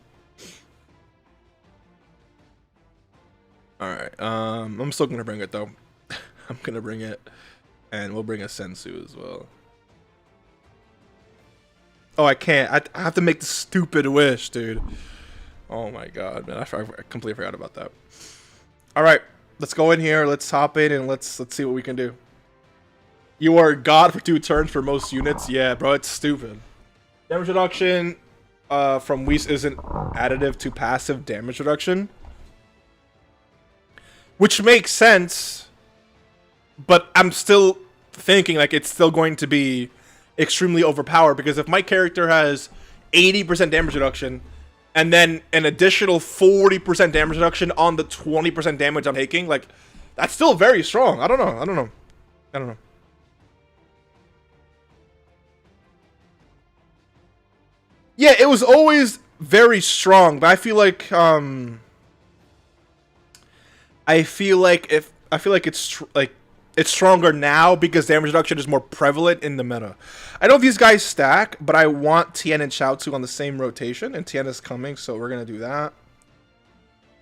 Alright, I'm still gonna bring it though. I'm gonna bring it. And we'll bring a Sensu as well. Oh, I can't. I have to make the stupid wish, dude. Oh my god, man. I completely forgot about that. Alright, let's go in here. Let's hop in and let's see what we can do. You are God for 2 turns for most units. Yeah, bro, it's stupid. Damage reduction from Whis isn't additive to passive damage reduction. Which makes sense. But I'm still thinking like it's still going to be extremely overpowered, because if my character has 80% damage reduction and then an additional 40% damage reduction on the 20% damage I'm taking, like, that's still very strong. I don't know. Yeah, it was always very strong, but I feel like it's stronger now because damage reduction is more prevalent in the meta. I know these guys stack, but I want Tien and Chaozu on the same rotation, and Tien is coming, so we're gonna do that.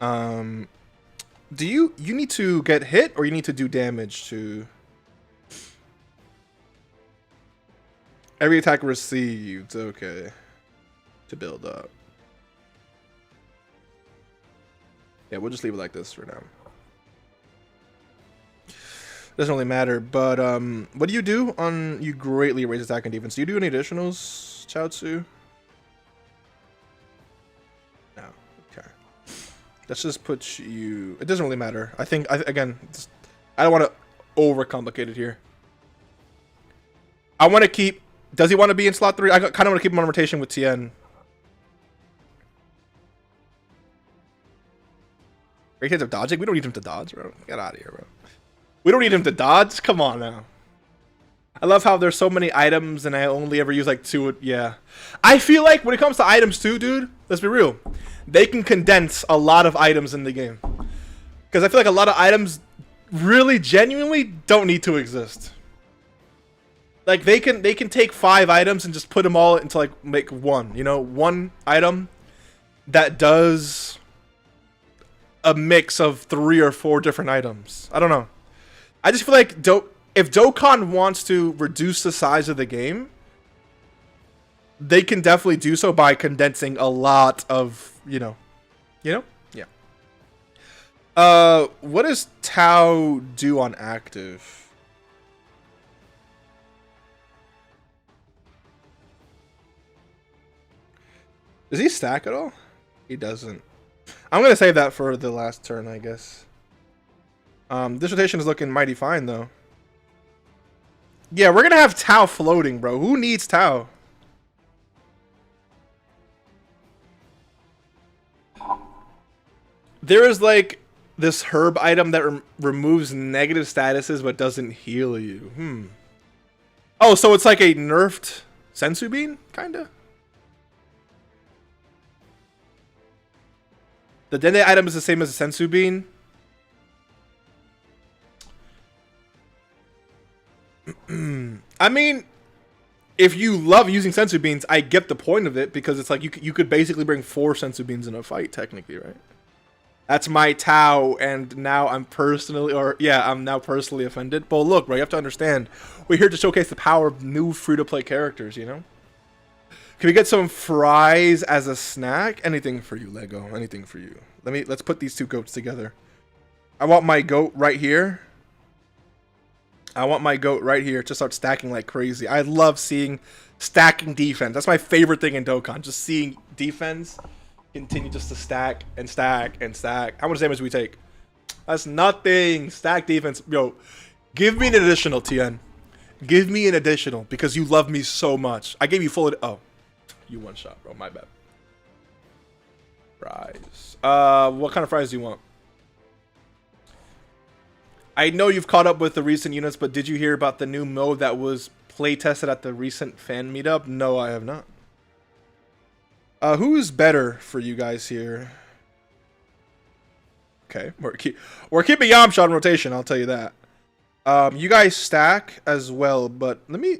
Do you need to get hit, or you need to do damage to every attack received? Okay, to build up. Yeah, we'll just leave it like this for now. Doesn't really matter, but what do you do on you greatly raise attack and defense? Do you do any additionals, Chaozu? No. Okay. Let's just put you. It doesn't really matter. I think again, I don't want to overcomplicate it here. I want to keep. Does he want to be in slot 3? I kind of want to keep him on rotation with Tien. Great chance of dodging. We don't need him to dodge, bro. Get out of here, bro. We don't need him to dodge. Come on now. I love how there's so many items and I only ever use like 2. Yeah. I feel like when it comes to items too, dude, let's be real. They can condense a lot of items in the game. Because I feel like a lot of items really genuinely don't need to exist. Like they can take 5 items and just put them all into like make one, you know, one item that does a mix of 3 or 4 different items. I don't know. I just feel like if Dokkan wants to reduce the size of the game, they can definitely do so by condensing a lot of, yeah. What does Tao do on active? Does he stack at all? He doesn't. I'm gonna save that for the last turn, I guess. This rotation is looking mighty fine, though. Yeah, we're gonna have Tao floating, bro. Who needs Tao? There is, like, this herb item that removes negative statuses but doesn't heal you. Oh, so it's like a nerfed Sensu Bean? Kinda? The Dende item is the same as the Sensu Bean. I mean, if you love using Sensu Beans, I get the point of it, because it's like you could basically bring 4 Sensu Beans in a fight, technically, right? That's my Tao, and now I'm now personally offended. But look, bro, you have to understand, we're here to showcase the power of new free-to-play characters, you know? Can we get some fries as a snack? Anything for you, Lego. Anything for you. Let's put these 2 goats together. I want my goat right here. I want my GOAT right here to start stacking like crazy. I love seeing stacking defense. That's my favorite thing in Dokkan. Just seeing defense continue just to stack and stack and stack. How much damage do we take? That's nothing. Stack defense. Yo, give me an additional, TN. Give me an additional because you love me so much. I gave you full. Oh, you one shot, bro. My bad. Fries. What kind of fries do you want? I know you've caught up with the recent units, but did you hear about the new mode that was play tested at the recent fan meetup? No, I have not. Who's better for you guys here? Okay, we're keeping Yamcha on rotation, I'll tell you that. You guys stack as well, but let me...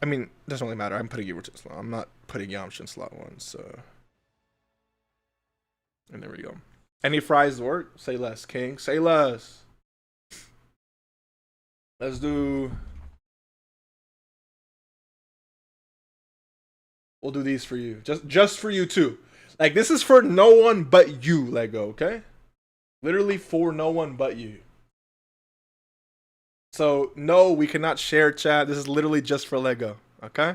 I mean, it doesn't really matter. I'm putting you in slot. I'm not putting Yamcha in slot 1, so... And there we go. Any fries work? Say less, King. Say less. Let's do... We'll do these for you. Just for you too. Like, this is for no one but you, Lego, okay? Literally for no one but you. So, no, we cannot share chat. This is literally just for Lego, okay?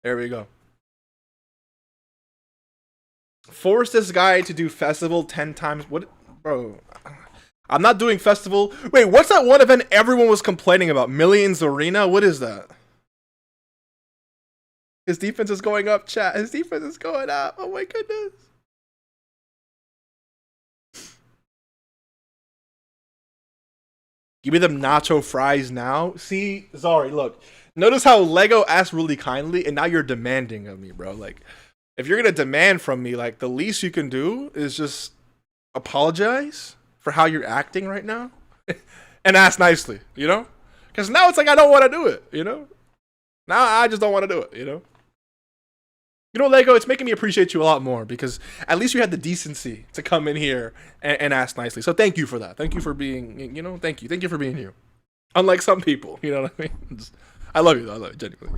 There we go. Force this guy to do festival 10 times. What? Bro, I'm not doing festival. Wait, what's that one event everyone was complaining about? Millions Arena? What is that? His defense is going up, chat. His defense is going up. Oh my goodness. Give me them nacho fries now. See, sorry, look. Notice how Lego asked really kindly, and now you're demanding of me, bro. Like, if you're gonna demand from me, like, the least you can do is just apologize for how you're acting right now and ask nicely, you know? Because now it's like I don't want to do it, you know? Now I just don't want to do it, you know? You know, Lego, it's making me appreciate you a lot more because at least you had the decency to come in here and ask nicely. So thank you for that. Thank you for being, you know, thank you. Thank you for being you. Unlike some people, you know what I mean? I love you, though. I love you, genuinely.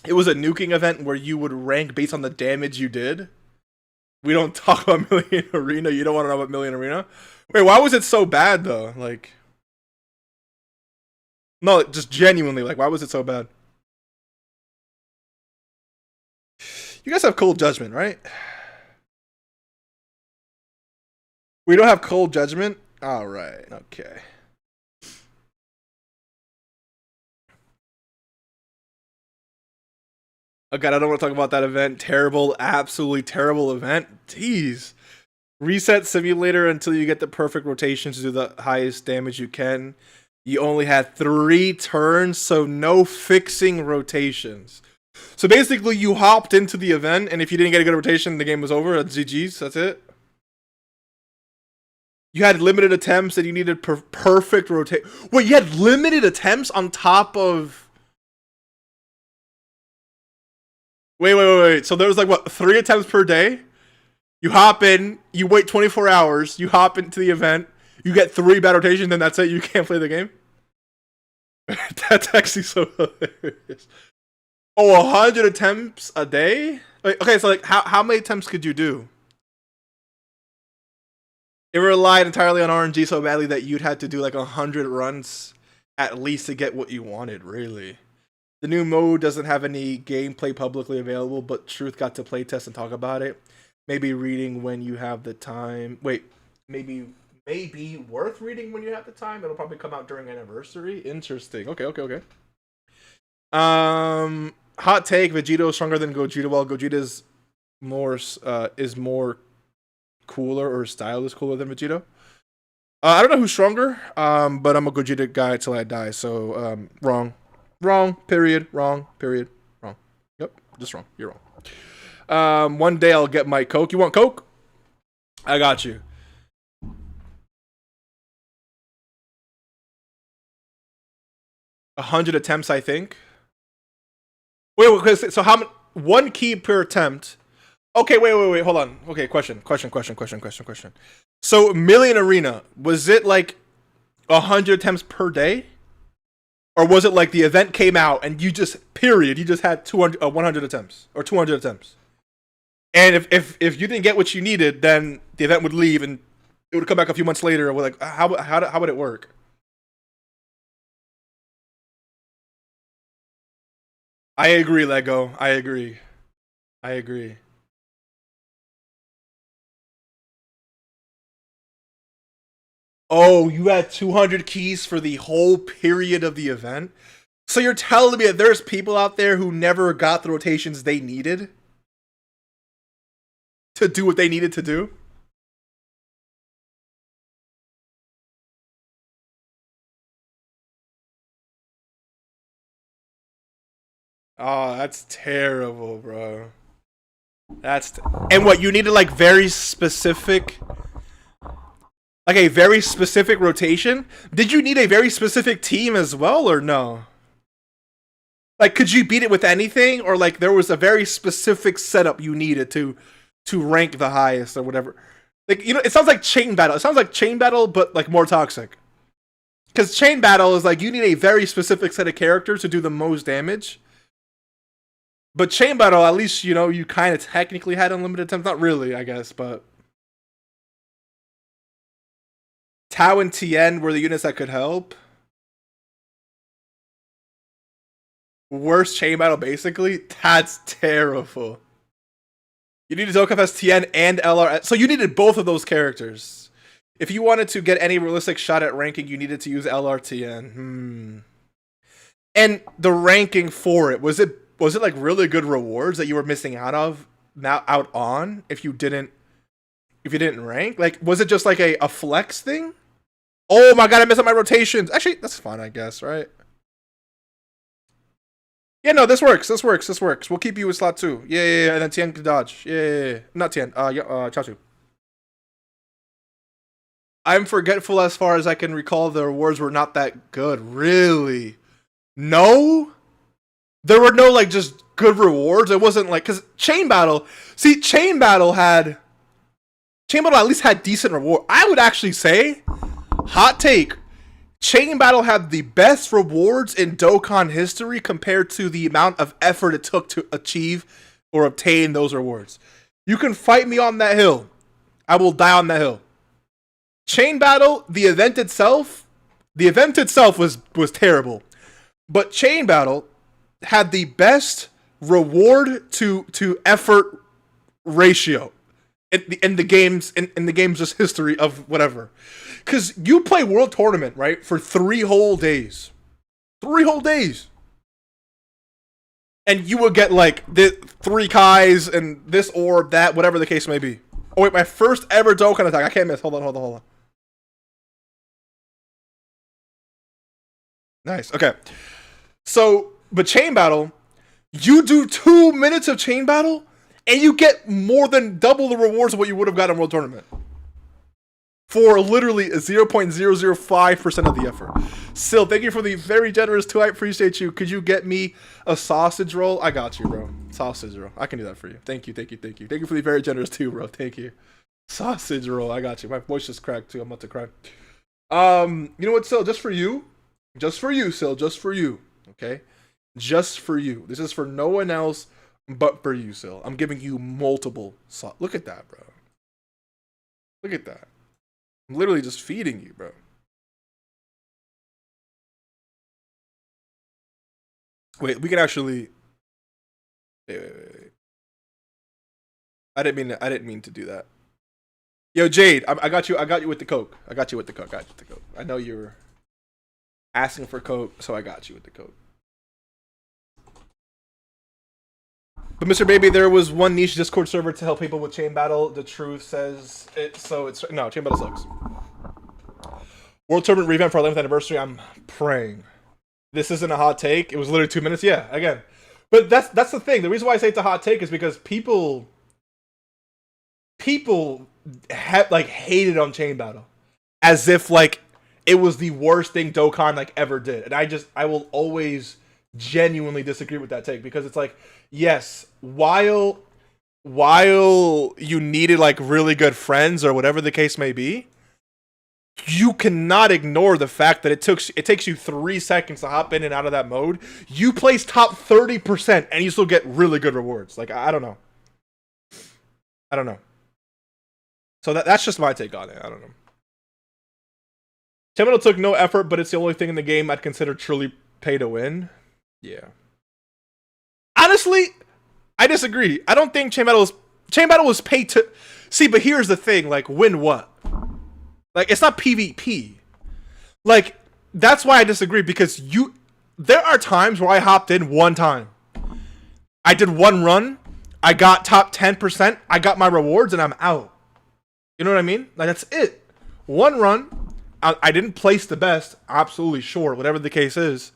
It was a nuking event where you would rank based on the damage you did. We don't talk about Million Arena. You don't want to know about Million Arena? Wait, why was it so bad, though? Like, no, just genuinely, like, why was it so bad? You guys have cold judgment, right? We don't have cold judgment? All right, okay. Oh god, I don't want to talk about that event. Terrible, absolutely terrible event. Jeez. Reset simulator until you get the perfect rotation to do the highest damage you can. You only had 3 turns, so no fixing rotations. So basically, you hopped into the event, and if you didn't get a good rotation, the game was over. That's GG's, that's it. You had limited attempts, and you needed perfect rotation. Wait, you had limited attempts on top of... Wait. So there was like, what, 3 attempts per day? You hop in, you wait 24 hours, you hop into the event, you get 3 bad rotations, then that's it, you can't play the game? That's actually so hilarious. Oh, 100 attempts a day? Wait, okay, so like, how many attempts could you do? It relied entirely on RNG so badly that you'd had to do like 100 runs at least to get what you wanted, really. The new mode doesn't have any gameplay publicly available, but Truth got to playtest and talk about it. Maybe reading when you have the time. Wait, maybe worth reading when you have the time. It'll probably come out during anniversary. Interesting. Okay. Hot take: Vegito is stronger than Gogeta. While Gogeta is more cooler, or his style is cooler than Vegito. I don't know who's stronger. But I'm a Gogeta guy till I die. So wrong. Period. Wrong. Period. Wrong. Yep. Just wrong. You're wrong. One day I'll get my Coke. You want Coke? I got you. A 100 attempts, I think. Wait. So how many? 1 key per attempt. Okay. Wait. Hold on. Okay. Question. So Million Arena, was it like 100 attempts per day? Or was it like the event came out and you just had 100 attempts or 200 attempts? And if you didn't get what you needed, then the event would leave and it would come back a few months later. We're like, how would it work? I agree, Lego. I agree. I agree. Oh, you had 200 keys for the whole period of the event? So you're telling me that there's people out there who never got the rotations they needed to do what they needed to do? Oh, that's terrible, bro. And what, you needed like very specific, like a very specific rotation? Did you need a very specific team as well, or no? Like, could you beat it with anything, or like there was a very specific setup you needed to rank the highest or whatever? Like, you know, it sounds like chain battle. It sounds like chain battle, but like more toxic. Because chain battle is like you need a very specific set of characters to do the most damage. But chain battle, at least, you know, you kind of technically had unlimited attempts. Not really, I guess, but Tao and Tien were the units that could help. Worst chain battle, basically. That's terrible. You needed Dokkan as Tien and LR. So you needed both of those characters. If you wanted to get any realistic shot at ranking, you needed to use LRTN. And the ranking for it, was it like really good rewards that you were missing out on if you didn't rank? Like, was it just like a flex thing? Oh my god, I messed up my rotations. Actually, that's fine, I guess, right? Yeah, no, this works. We'll keep you with slot 2. Yeah, and then Tien can dodge. Yeah. Not Tien, Chaozu. I'm forgetful as far as I can recall the rewards were not that good. Really? No? There were no, like, just good rewards? It wasn't like, because Chain Battle at least had decent reward. I would actually say, hot take, Chain Battle had the best rewards in Dokkan history compared to the amount of effort it took to achieve or obtain those rewards. You can fight me on that hill. I will die on that hill. Chain Battle, the event itself was terrible. But Chain Battle had the best reward to effort ratio in the game's just history of whatever. Because you play World Tournament, right, for 3 whole days. 3 whole days. And you would get, like, the 3 Kais and this orb, that, whatever the case may be. Oh, wait, my first ever Dokkan attack. I can't miss. Hold on. Nice, okay. So, but Chain Battle, you do 2 minutes of Chain Battle, and you get more than double the rewards of what you would have got in World Tournament. For literally 0.005% of the effort. Still, thank you for the very generous 2. I appreciate you. Could you get me a sausage roll? I got you, bro. Sausage roll. I can do that for you. Thank you. Thank you for the very generous 2, bro. Thank you. Sausage roll. I got you. My voice just cracked too. I'm about to cry. You know what, Sil? Just for you, Sil. Just for you. Okay? Just for you. This is for no one else but for you, Sil. I'm giving you multiple Look at that, bro. Look at that. I'm literally just feeding you, bro. Wait, we can actually. Wait. I didn't mean to do that. Yo, Jade, I got you. I got you with the Coke. I know you were asking for Coke, so I got you with the Coke. But Mr. Baby, there was one niche Discord server to help people with Chain Battle. The truth says it, so it's no, Chain Battle sucks. World Tournament revamp for our 11th anniversary. I'm praying. This isn't a hot take. It was literally 2 minutes. Yeah, again. But that's the thing. The reason why I say it's a hot take is because people hated on Chain Battle as if like it was the worst thing Dokkan like ever did. And I will always genuinely disagree with that take because it's like, yes, while you needed like really good friends or whatever the case may be, you cannot ignore the fact that it takes you 3 seconds to hop in and out of that mode. You place top 30% and you still get really good rewards. Like, I don't know. I don't know. So that's just my take on it. I don't know. Chain Battle took no effort, but it's the only thing in the game I'd consider truly pay to win. Yeah. Honestly, I disagree. I don't think Chain Battle was paid to... See, but here's the thing. Like, win what? Like, it's not PvP. Like, that's why I disagree. Because there are times where I hopped in one time. I did one run. I got top 10%. I got my rewards, and I'm out. You know what I mean? Like, that's it. One run. I didn't place the best. Absolutely sure. Whatever the case is.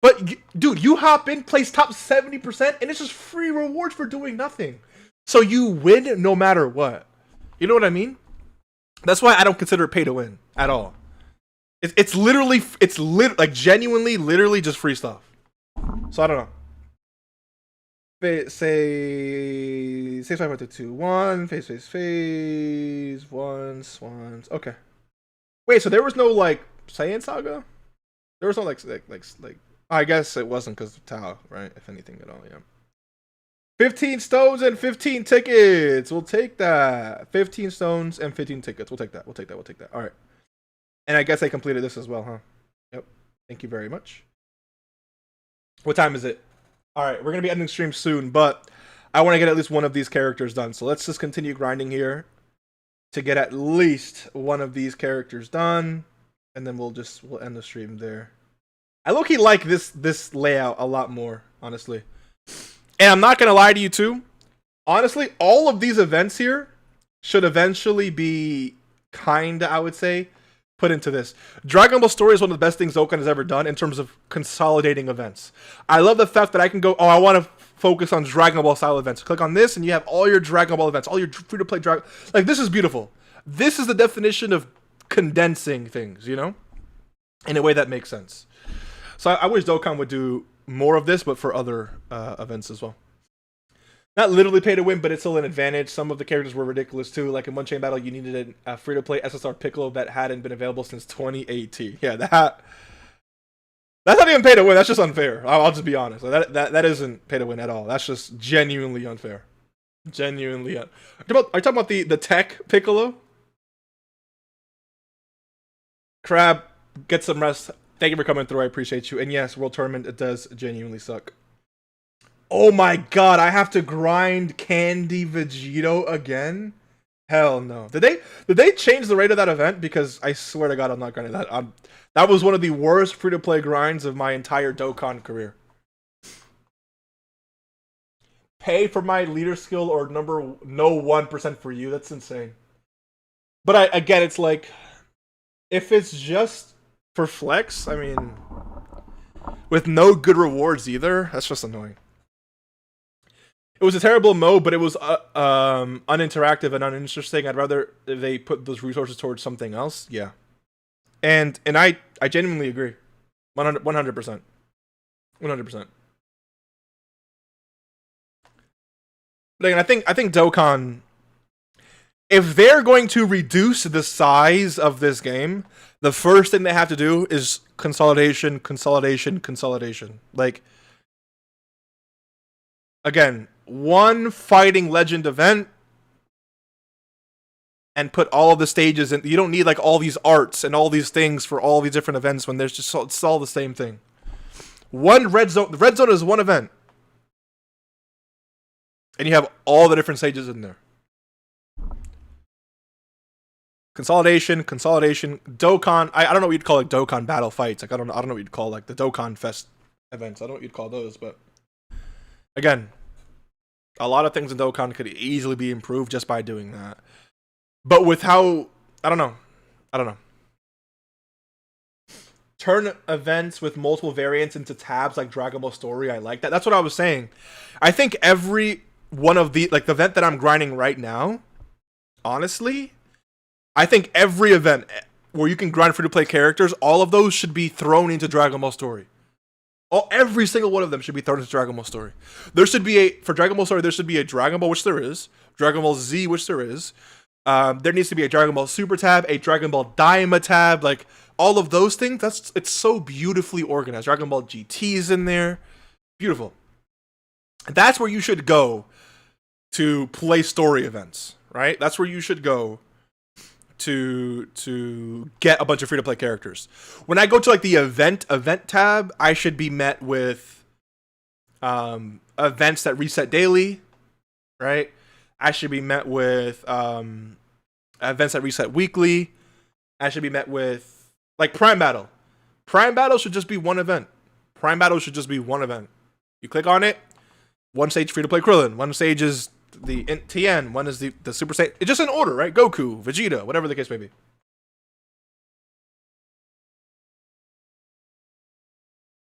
But, dude, you hop in, place top 70%, and it's just free rewards for doing nothing. So you win no matter what. You know what I mean? That's why I don't consider it pay to win at all. It's literally, like genuinely, literally just free stuff. So I don't know. Say 5, 4, 2, 1, phase, 1, swans. Okay. Wait, so there was no like Saiyan Saga? There was no like I guess it wasn't because of Tao, right? If anything at all, yeah. 15 stones and 15 tickets. We'll take that. 15 stones and 15 tickets. We'll take that. We'll take that. We'll take that. All right. And I guess I completed this as well, huh? Yep. Thank you very much. What time is it? All right. We're going to be ending stream soon, but I want to get at least one of these characters done. So let's just continue grinding here to get at least one of these characters done. And then we'll end the stream there. I low-key like this layout a lot more, honestly. And I'm not going to lie to you too. Honestly, all of these events here should eventually be kinda, I would say, put into this. Dragon Ball Story is one of the best things Dokkan has ever done in terms of consolidating events. I love the fact that I can go, oh, I want to focus on Dragon Ball style events. Click on this and you have all your Dragon Ball events, all your free-to-play Dragon... Like, this is beautiful. This is the definition of condensing things, you know? In a way that makes sense. So I wish Dokkan would do more of this, but for other events as well. Not literally pay to win, but it's still an advantage. Some of the characters were ridiculous too. Like in One Chain Battle, you needed a free-to-play SSR Piccolo that hadn't been available since 2018. Yeah, that's not even pay to win. That's just unfair. I'll just be honest. That isn't pay to win at all. That's just genuinely unfair. Genuinely. Are you talking about the tech Piccolo? Crab, get some rest. Thank you for coming through. I appreciate you. And yes, World Tournament, it does genuinely suck. Oh my god, I have to grind Candy Vegito again? Hell no. Did they change the rate of that event? Because I swear to god I'm not grinding that. That was one of the worst free-to-play grinds of my entire Dokkan career. Pay for my leader skill or no 1% for you. That's insane. But again, it's like, if it's just for flex, I mean, with no good rewards either, that's just annoying. It was a terrible mode, but it was uninteractive and uninteresting. I'd rather they put those resources towards something else. Yeah, and I genuinely agree, 100%, 100%. But again, I think Dokkan, if they're going to reduce the size of this game, the first thing they have to do is consolidation. Like, again, one fighting legend event and put all of the stages in. You don't need like all these arts and all these things for all these different events when there's just it's all the same thing. One red zone. The red zone is one event. And you have all the different stages in there. Consolidation. Dokkan. I don't know what you'd call like Dokkan battle fights. Like I don't know what you'd call like the Dokkan Fest events. I don't know what you'd call those, but again, a lot of things in Dokkan could easily be improved just by doing that. But with how I don't know. Turn events with multiple variants into tabs like Dragon Ball Story. I like that. That's what I was saying. I think every one of the like the event that I'm grinding right now, honestly, I think every event where you can grind free-to-play characters, all of those should be thrown into Dragon Ball Story. Every single one of them should be thrown into Dragon Ball Story. There should be for Dragon Ball Story, there should be a Dragon Ball, which there is, Dragon Ball Z, which there is. There needs to be a Dragon Ball Super tab, a Dragon Ball Daima tab, like all of those things. It's so beautifully organized. Dragon Ball GT's in there, beautiful. That's where you should go to play story events, right? That's where you should go to get a bunch of free to play characters. When I go to like the event tab, I should be met with events that reset daily, right? I should be met with events that reset weekly. I should be met with like Prime Battle. Prime Battle should just be one event. Prime Battle should just be one event. You click on it, one stage free to play Krillin, one stage is the TN, one is the Super Saiyan. It's just in order, right? Goku, Vegeta, whatever the case may be.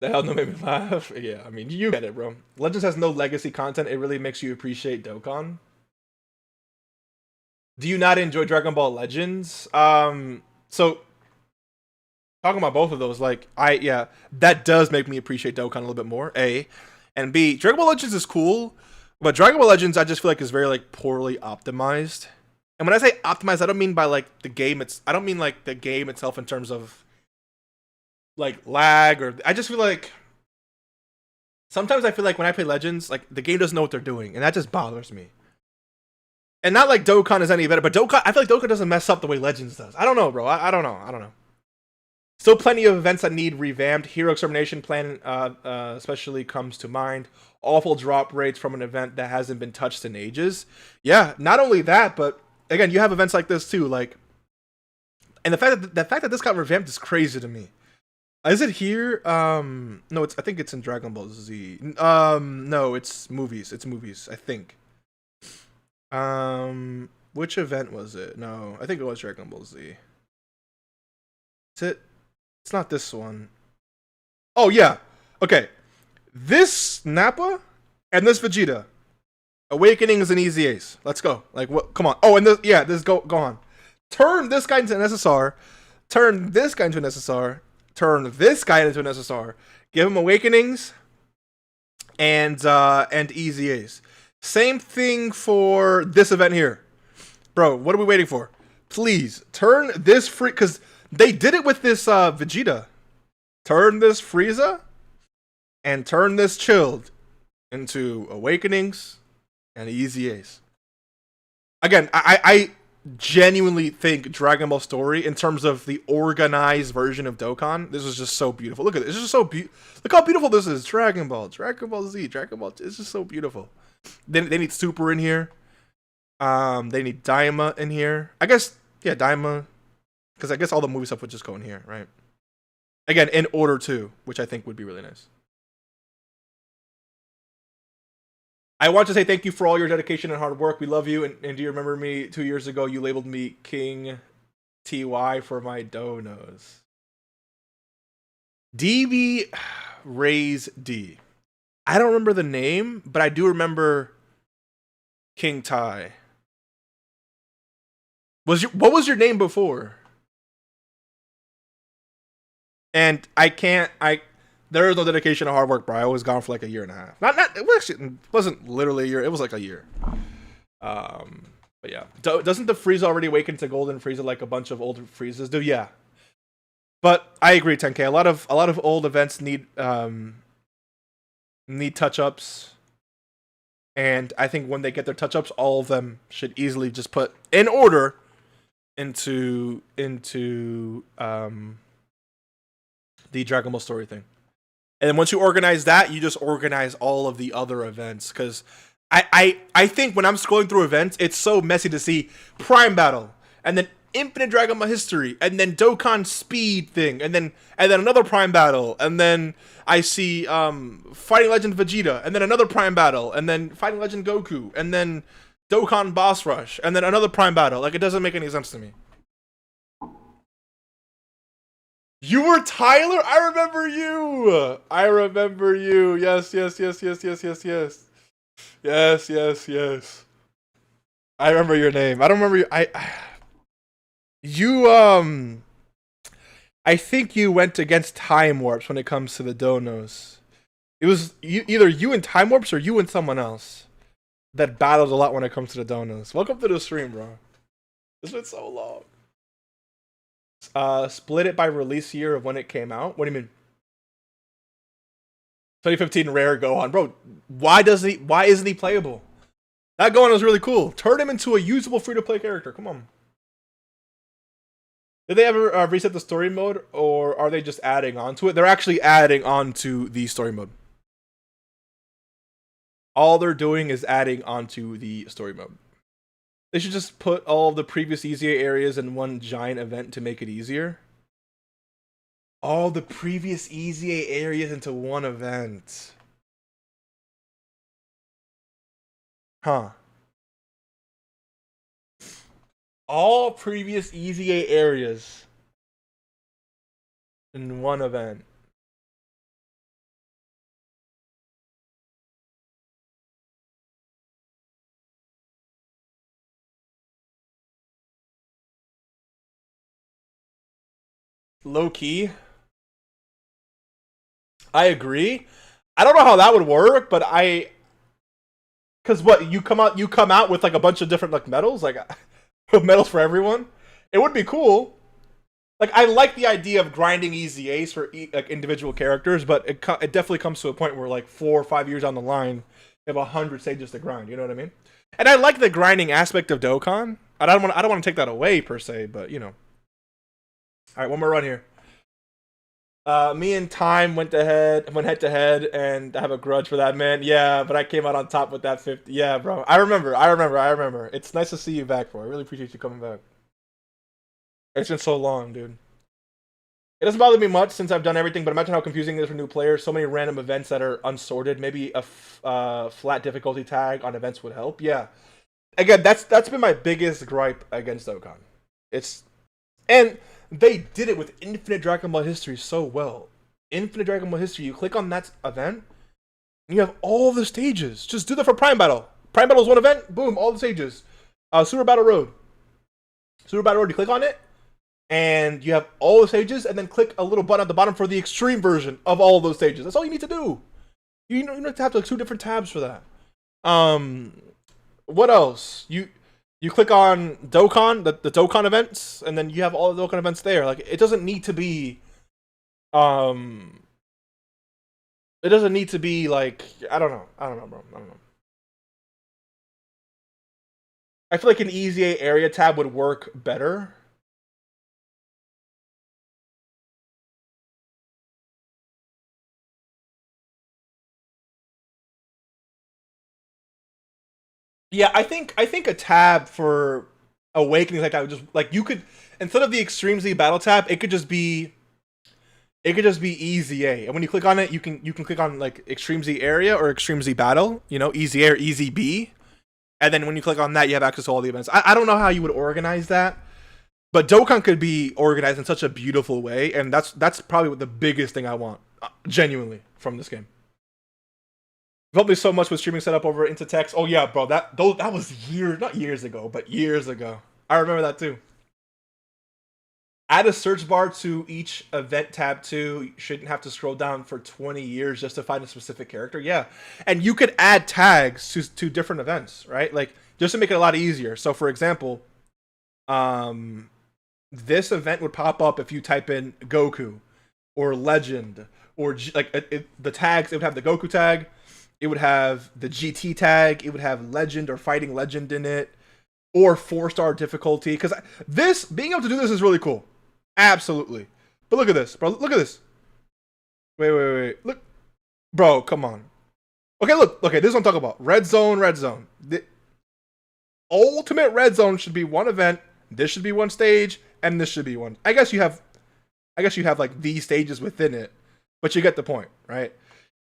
The hell no made me laugh. Yeah, I mean, you get it, bro. Legends has no legacy content. It really makes you appreciate Dokkan. Do you not enjoy Dragon Ball Legends? So talking about both of those, like that does make me appreciate Dokkan a little bit more. A, and B, Dragon Ball Legends is cool, but Dragon Ball Legends I just feel like is very like poorly optimized. And when I say optimized, I don't mean by like the game. I don't mean like the game itself in terms of like lag or. I just feel like sometimes I feel like when I play Legends, like the game doesn't know what they're doing, and that just bothers me. And not like Dokkan is any better, but Dokkan, I feel like Dokkan doesn't mess up the way Legends does. I don't know, bro. I don't know. Still plenty of events that need revamped. Hero Extermination Plan especially comes to mind. Awful drop rates from an event that hasn't been touched in ages. Yeah, not only that, but again, you have events like this too. Like, and the fact that this got revamped is crazy to me. Is it here? No, I think it's in Dragon Ball Z. No, it's movies. It's movies, I think. Which event was it? No, I think it was Dragon Ball Z. Is it? It's not this one. Oh yeah. Okay. This Nappa and this Vegeta. Awakening is an easy ace. Let's go. Like what? Come on. Oh, and this go on. Turn this guy into an SSR. Turn this guy into an SSR. Turn this guy into an SSR. Give him awakenings. And easy ace. Same thing for this event here. Bro, what are we waiting for? Please, turn this free... Because they did it with this Vegeta. Turn this Frieza and turn this Chilled into Awakenings and Easy Ace. Again, I genuinely think Dragon Ball Story, in terms of the organized version of Dokkan, this is just so beautiful. Look at this. It's just so beautiful. Look how beautiful this is. Dragon Ball Z, Dragon Ball... It's just so beautiful. They need Super in here. They need Daima in here. I guess, yeah, Daima. Because I guess all the movie stuff would just go in here, right? Again, in order too, which I think would be really nice. I want to say thank you for all your dedication and hard work. We love you. And do you remember me 2 years ago? You labeled me King TY for my donos. DB Raise D. I don't remember the name, but I do remember King Ty. What was your name before? And there is no dedication or hard work, bro. I was gone for like a year and a half. It wasn't literally a year. It was like a year. But yeah. Doesn't the Frieza already awaken to Golden Frieza like a bunch of old Friezas do? Yeah. But I agree, 10K. A lot of old events need touch-ups. And I think when they get their touch-ups, all of them should easily just put in order into the Dragon Ball Story thing. And then once you organize that, you just organize all of the other events. Because I think when I'm scrolling through events, it's so messy to see Prime Battle, and then Infinite Dragon Ball History, and then Dokkan Speed thing, and then another Prime Battle, and then I see Fighting Legend Vegeta, and then another Prime Battle, and then Fighting Legend Goku, and then Dokkan Boss Rush, and then another Prime Battle. Like, it doesn't make any sense to me. You were Tyler? I remember you. Yes. Yes. I remember your name. I don't remember you. I think you went against Time Warps when it comes to the donos. It was either you and Time Warps or you and someone else that battled a lot when it comes to the donos. Welcome to the stream, bro. It's been so long. Split it by release year of when it came out. What do you mean? 2015 rare Gohan, bro. Why isn't he playable? That Gohan was really cool. Turn him into a usable free-to-play character. Come on. Did they ever reset the story mode, or are they just adding on to it? They're actually adding on to the story mode. All they're doing is adding on to the story mode. They should just put all of the previous easier areas in one giant event to make it easier. All the previous easier areas into one event. Huh. All previous EZA areas in one event. Low key. I agree. I don't know how that would work, but because what you come out with like a bunch of different like medals, like medals for everyone. It would be cool. Like I like the idea of grinding EZAs for like individual characters, but it definitely comes to a point where like 4 or 5 years down the line, you have 100 stages to grind. You know what I mean? And I like the grinding aspect of Dokkan. I don't want to take that away per se, but you know. All right, one more run here. Me and Time went head to head, and I have a grudge for that, man. Yeah, but I came out on top with that 50. Yeah, bro. I remember. It's nice to see you back, bro. I really appreciate you coming back. It's been so long, dude. It doesn't bother me much since I've done everything, but imagine how confusing it is for new players. So many random events that are unsorted. Maybe a flat difficulty tag on events would help. Yeah. Again, that's been my biggest gripe against Dokkan. And they did it with Infinite Dragon Ball History so well. Infinite Dragon Ball History, you click on that event, and you have all the stages. Just do that for Prime Battle. Prime Battle is one event, boom, all the stages. Super Battle Road. Super Battle Road, you click on it, and you have all the stages, and then click a little button at the bottom for the extreme version of all of those stages. That's all you need to do. You don't have to have like 2 different tabs for that. What else? You click on Dokkan, the Dokkan events, and then you have all the Dokkan events there. Like it doesn't need to be like I don't know, bro. I don't know. I feel like an EZA area tab would work better. Yeah, I think a tab for awakenings like that would just like you could, instead of the Extreme Z battle tab, it could just be EZA. And when you click on it, you can click on like Extreme Z area or Extreme Z battle, you know, EZA or EZB. And then when you click on that, you have access to all the events. I don't know how you would organize that, but Dokkan could be organized in such a beautiful way, and that's probably the biggest thing I want, genuinely, from this game. You've helped me so much with streaming setup over into text. Oh yeah, bro, that was not years ago, but years ago. I remember that too. Add a search bar to each event tab too. You shouldn't have to scroll down for 20 years just to find a specific character. Yeah, and you could add tags to different events, right? Like just to make it a lot easier. So for example, this event would pop up if you type in Goku or Legend or the tags. It would have the Goku tag. It would have the GT tag. It would have Legend or Fighting Legend in it, or 4-star difficulty. Because this being able to do this is really cool. Absolutely. But look at this, bro. Look at this. Wait. Look, bro. Come on. Okay, look. Okay, this is what I'm talking about. Red Zone. The ultimate Red Zone should be one event. This should be one stage, and this should be one. I guess you have like these stages within it, but you get the point, right?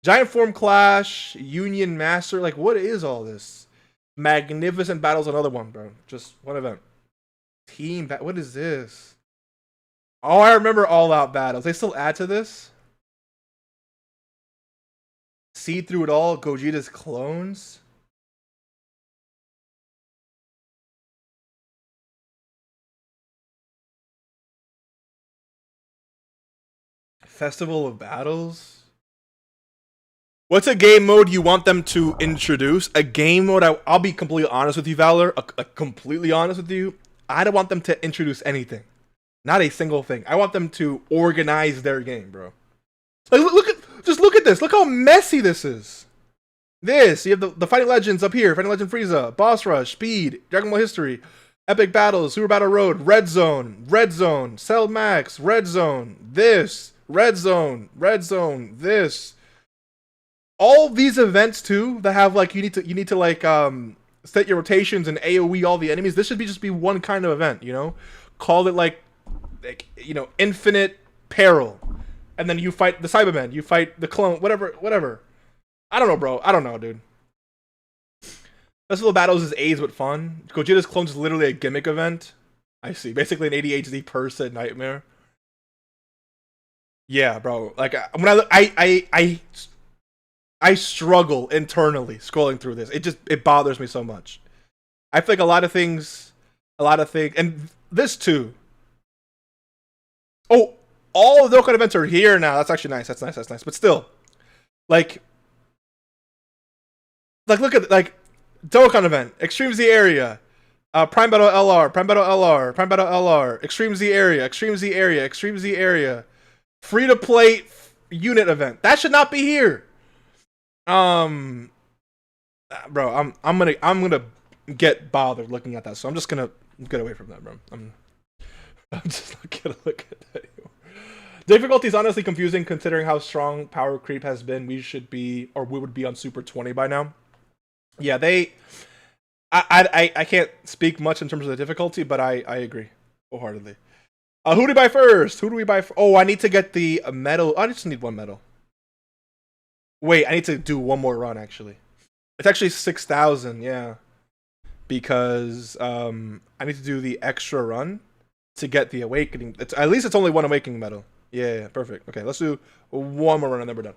Giant Form Clash, Union Master, like what is all this? Magnificent Battle's another one, bro. Just one event. What is this? Oh, I remember All Out Battles. They still add to this? See Through It All, Gogeta's clones? Festival of Battles? What's a game mode you want them to introduce? A game mode, I'll be completely honest with you, Valor. Completely honest with you. I don't want them to introduce anything. Not a single thing. I want them to organize their game, bro. Like, just look at this. Look how messy this is. This, you have the Fighting Legends up here. Fighting Legend Frieza, Boss Rush, Speed, Dragon Ball History, Epic Battles, Super Battle Road, Red Zone, Cell Max, Red Zone, this, Red Zone, this. All these events too that have like you need to like set your rotations and AoE all the enemies. This should just be one kind of event, you know? Call it like you know, Infinite Peril. And then you fight the Cybermen, you fight the clone, whatever. I don't know, bro. I don't know, dude. Festival Battles is AIDS but fun. Gogeta's clones is literally a gimmick event. I see. Basically an ADHD person nightmare. Yeah, bro. Like when I struggle internally scrolling through this. It bothers me so much. I feel like a lot of things, and this too. Oh, all the Dokkan events are here now. That's actually nice. That's nice. But still, like look at like Dokkan event, Extreme Z area, Prime Battle LR, Extreme Z area, free to play unit event. That should not be here. Bro, I'm gonna get bothered looking at that, so I'm just gonna get away from that, bro. I'm just not gonna look at that anymore. Difficulty is honestly confusing considering how strong power creep has been. We would be on Super 20 by now. Yeah, I can't speak much in terms of the difficulty, but I agree wholeheartedly. Who do we buy first? Oh, I need to get the medal. I just need one medal. Wait, I need to do one more run, actually. It's actually 6,000, yeah. Because I need to do the extra run to get the awakening. At least it's only one awakening medal. Yeah, perfect. Okay, let's do one more run and then we're done.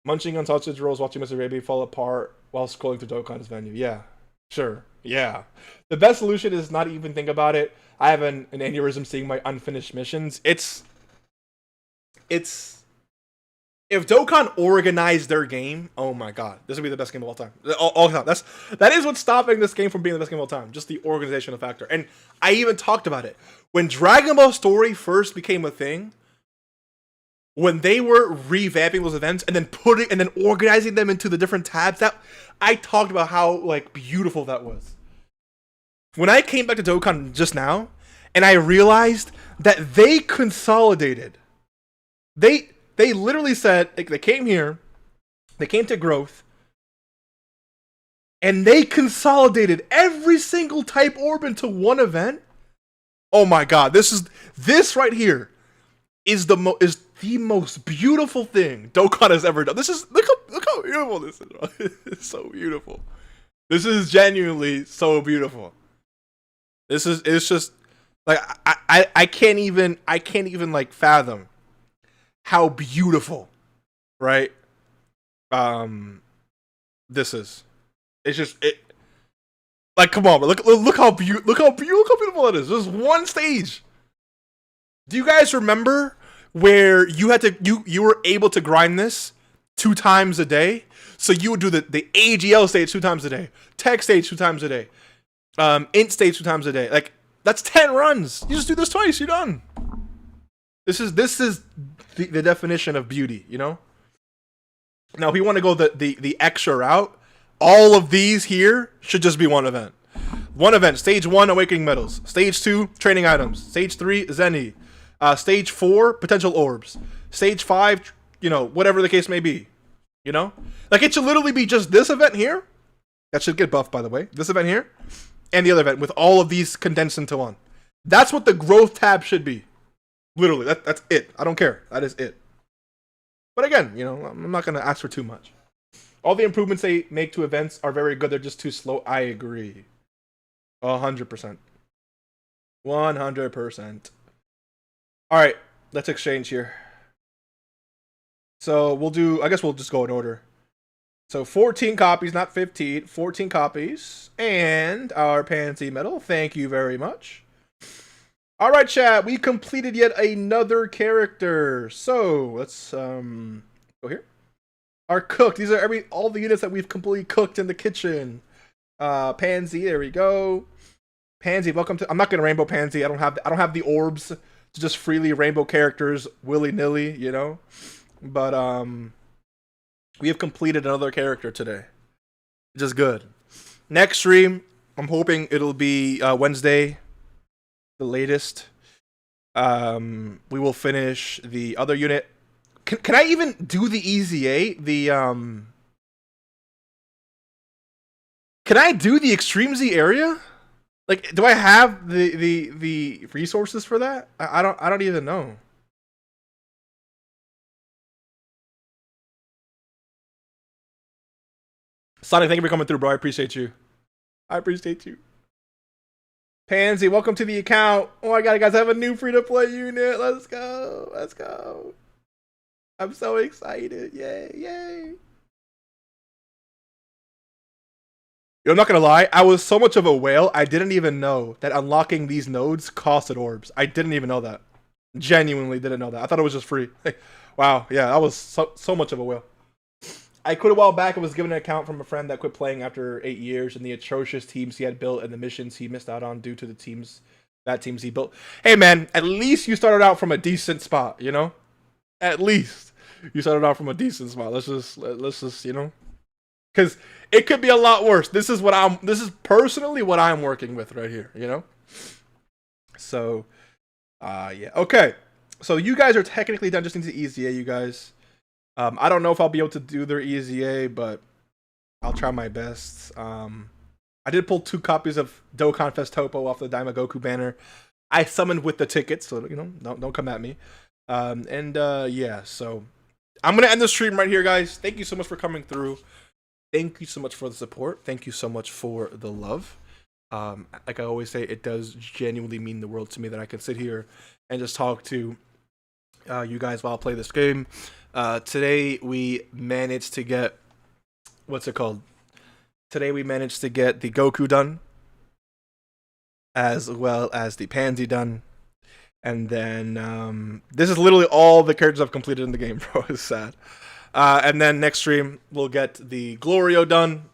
Munching on sausage rolls, watching Mr. Raby fall apart while scrolling through Dokkan's venue. Yeah, sure. Yeah. The best solution is not even think about it. I have an aneurysm seeing my unfinished missions. It's if Dokkan organized their game, oh my god, this would be the best game of all time. All time. That is what's stopping this game from being the best game of all time. Just the organizational factor. And I even talked about it when Dragon Ball Story first became a thing. When they were revamping those events and then organizing them into the different tabs, that I talked about how like beautiful that was. When I came back to Dokkan just now, and I realized that they consolidated. They literally said they came here, they came to growth, and they consolidated every single type orb into one event. Oh my god, this right here is the most beautiful thing Dokkan has ever done. Look how beautiful this is, bro. It's so beautiful. This is genuinely so beautiful. It's just like I can't even like fathom how beautiful, right? This is. It's just like come on, bro. Look how beautiful it is. There's one stage. Do you guys remember where you were able to grind this 2 times a day? So you would do the AGL stage 2 times a day, tech stage 2 times a day, int stage 2 times a day. Like that's 10 runs. You just do this twice, you're done. This is the definition of beauty, you know? Now if you want to go the extra route, all of these here should just be one event. One event, stage 1, awakening medals. Stage 2, training items. Stage 3, Zenny. Stage 4, potential orbs. Stage 5, you know, whatever the case may be. You know? Like, it should literally be just this event here. That should get buffed, by the way. This event here. And the other event with all of these condensed into one. That's what the growth tab should be. Literally, that's it. I don't care. That is it. But again, you know, I'm not going to ask for too much. All the improvements they make to events are very good. They're just too slow. I agree. 100%. 100%. Alright, let's exchange here. So I guess we'll just go in order. So 14 copies, not 15. 14 copies. And our Pansy medal. Thank you very much. Alright, chat. We completed yet another character. So, let's go here. Our cook. These are all the units that we've completely cooked in the kitchen. Pansy, there we go. Pansy, welcome to... I'm not going to rainbow Pansy. I don't have the orbs to just freely rainbow characters willy-nilly, you know? but we have completed another character today, which is good. Next stream, I'm hoping it'll be Wednesday, the latest. We will finish the other unit. Can I even do the EZA? Can I do the Extreme Z area? Like, do I have the resources for that? I don't even know. Sonic, thank you for coming through, bro. I appreciate you. I appreciate you. Pansy, welcome to the account. Oh my god, guys, I have a new free-to-play unit. Let's go. Let's go. I'm so excited. Yay, yay. Yo, I'm not gonna lie, I was so much of a whale, I didn't even know that unlocking these nodes costed orbs. I didn't even know that. Genuinely didn't know that. I thought it was just free. Wow, yeah, I was so much of a whale. I quit a while back and was given an account from a friend that quit playing after 8 years, and the atrocious teams he had built and the missions he missed out on due to the bad teams he built. Hey man, at least you started out from a decent spot, you know? At least you started out from a decent spot. Let's just, you know? Because it could be a lot worse. This is personally what I'm working with right here, you know? So, yeah. Okay. So you guys are technically done. Just need to EZA, you guys. I don't know if I'll be able to do their EZA, but I'll try my best. I did pull 2 copies of Dokkan Fest Topo off the Daimagoku banner. I summoned with the tickets, so, you know, don't come at me. Yeah, so I'm going to end the stream right here, guys. Thank you so much for coming through. Thank you so much for the support. Thank you so much for the love. Like I always say, it does genuinely mean the world to me that I can sit here and just talk to you guys while I play this game. Today we managed to get, what's it called? Today we managed to get the Goku done, as well as the Pansy done. And then this is literally all the characters I've completed in the game, bro. It's sad. And then next stream we'll get the Glorio done,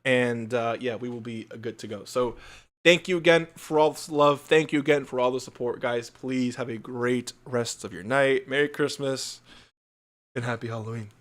and yeah, we will be good to go. So thank you again for all this love. Thank you again for all the support, guys. Please have a great rest of your night. Merry Christmas and happy Halloween.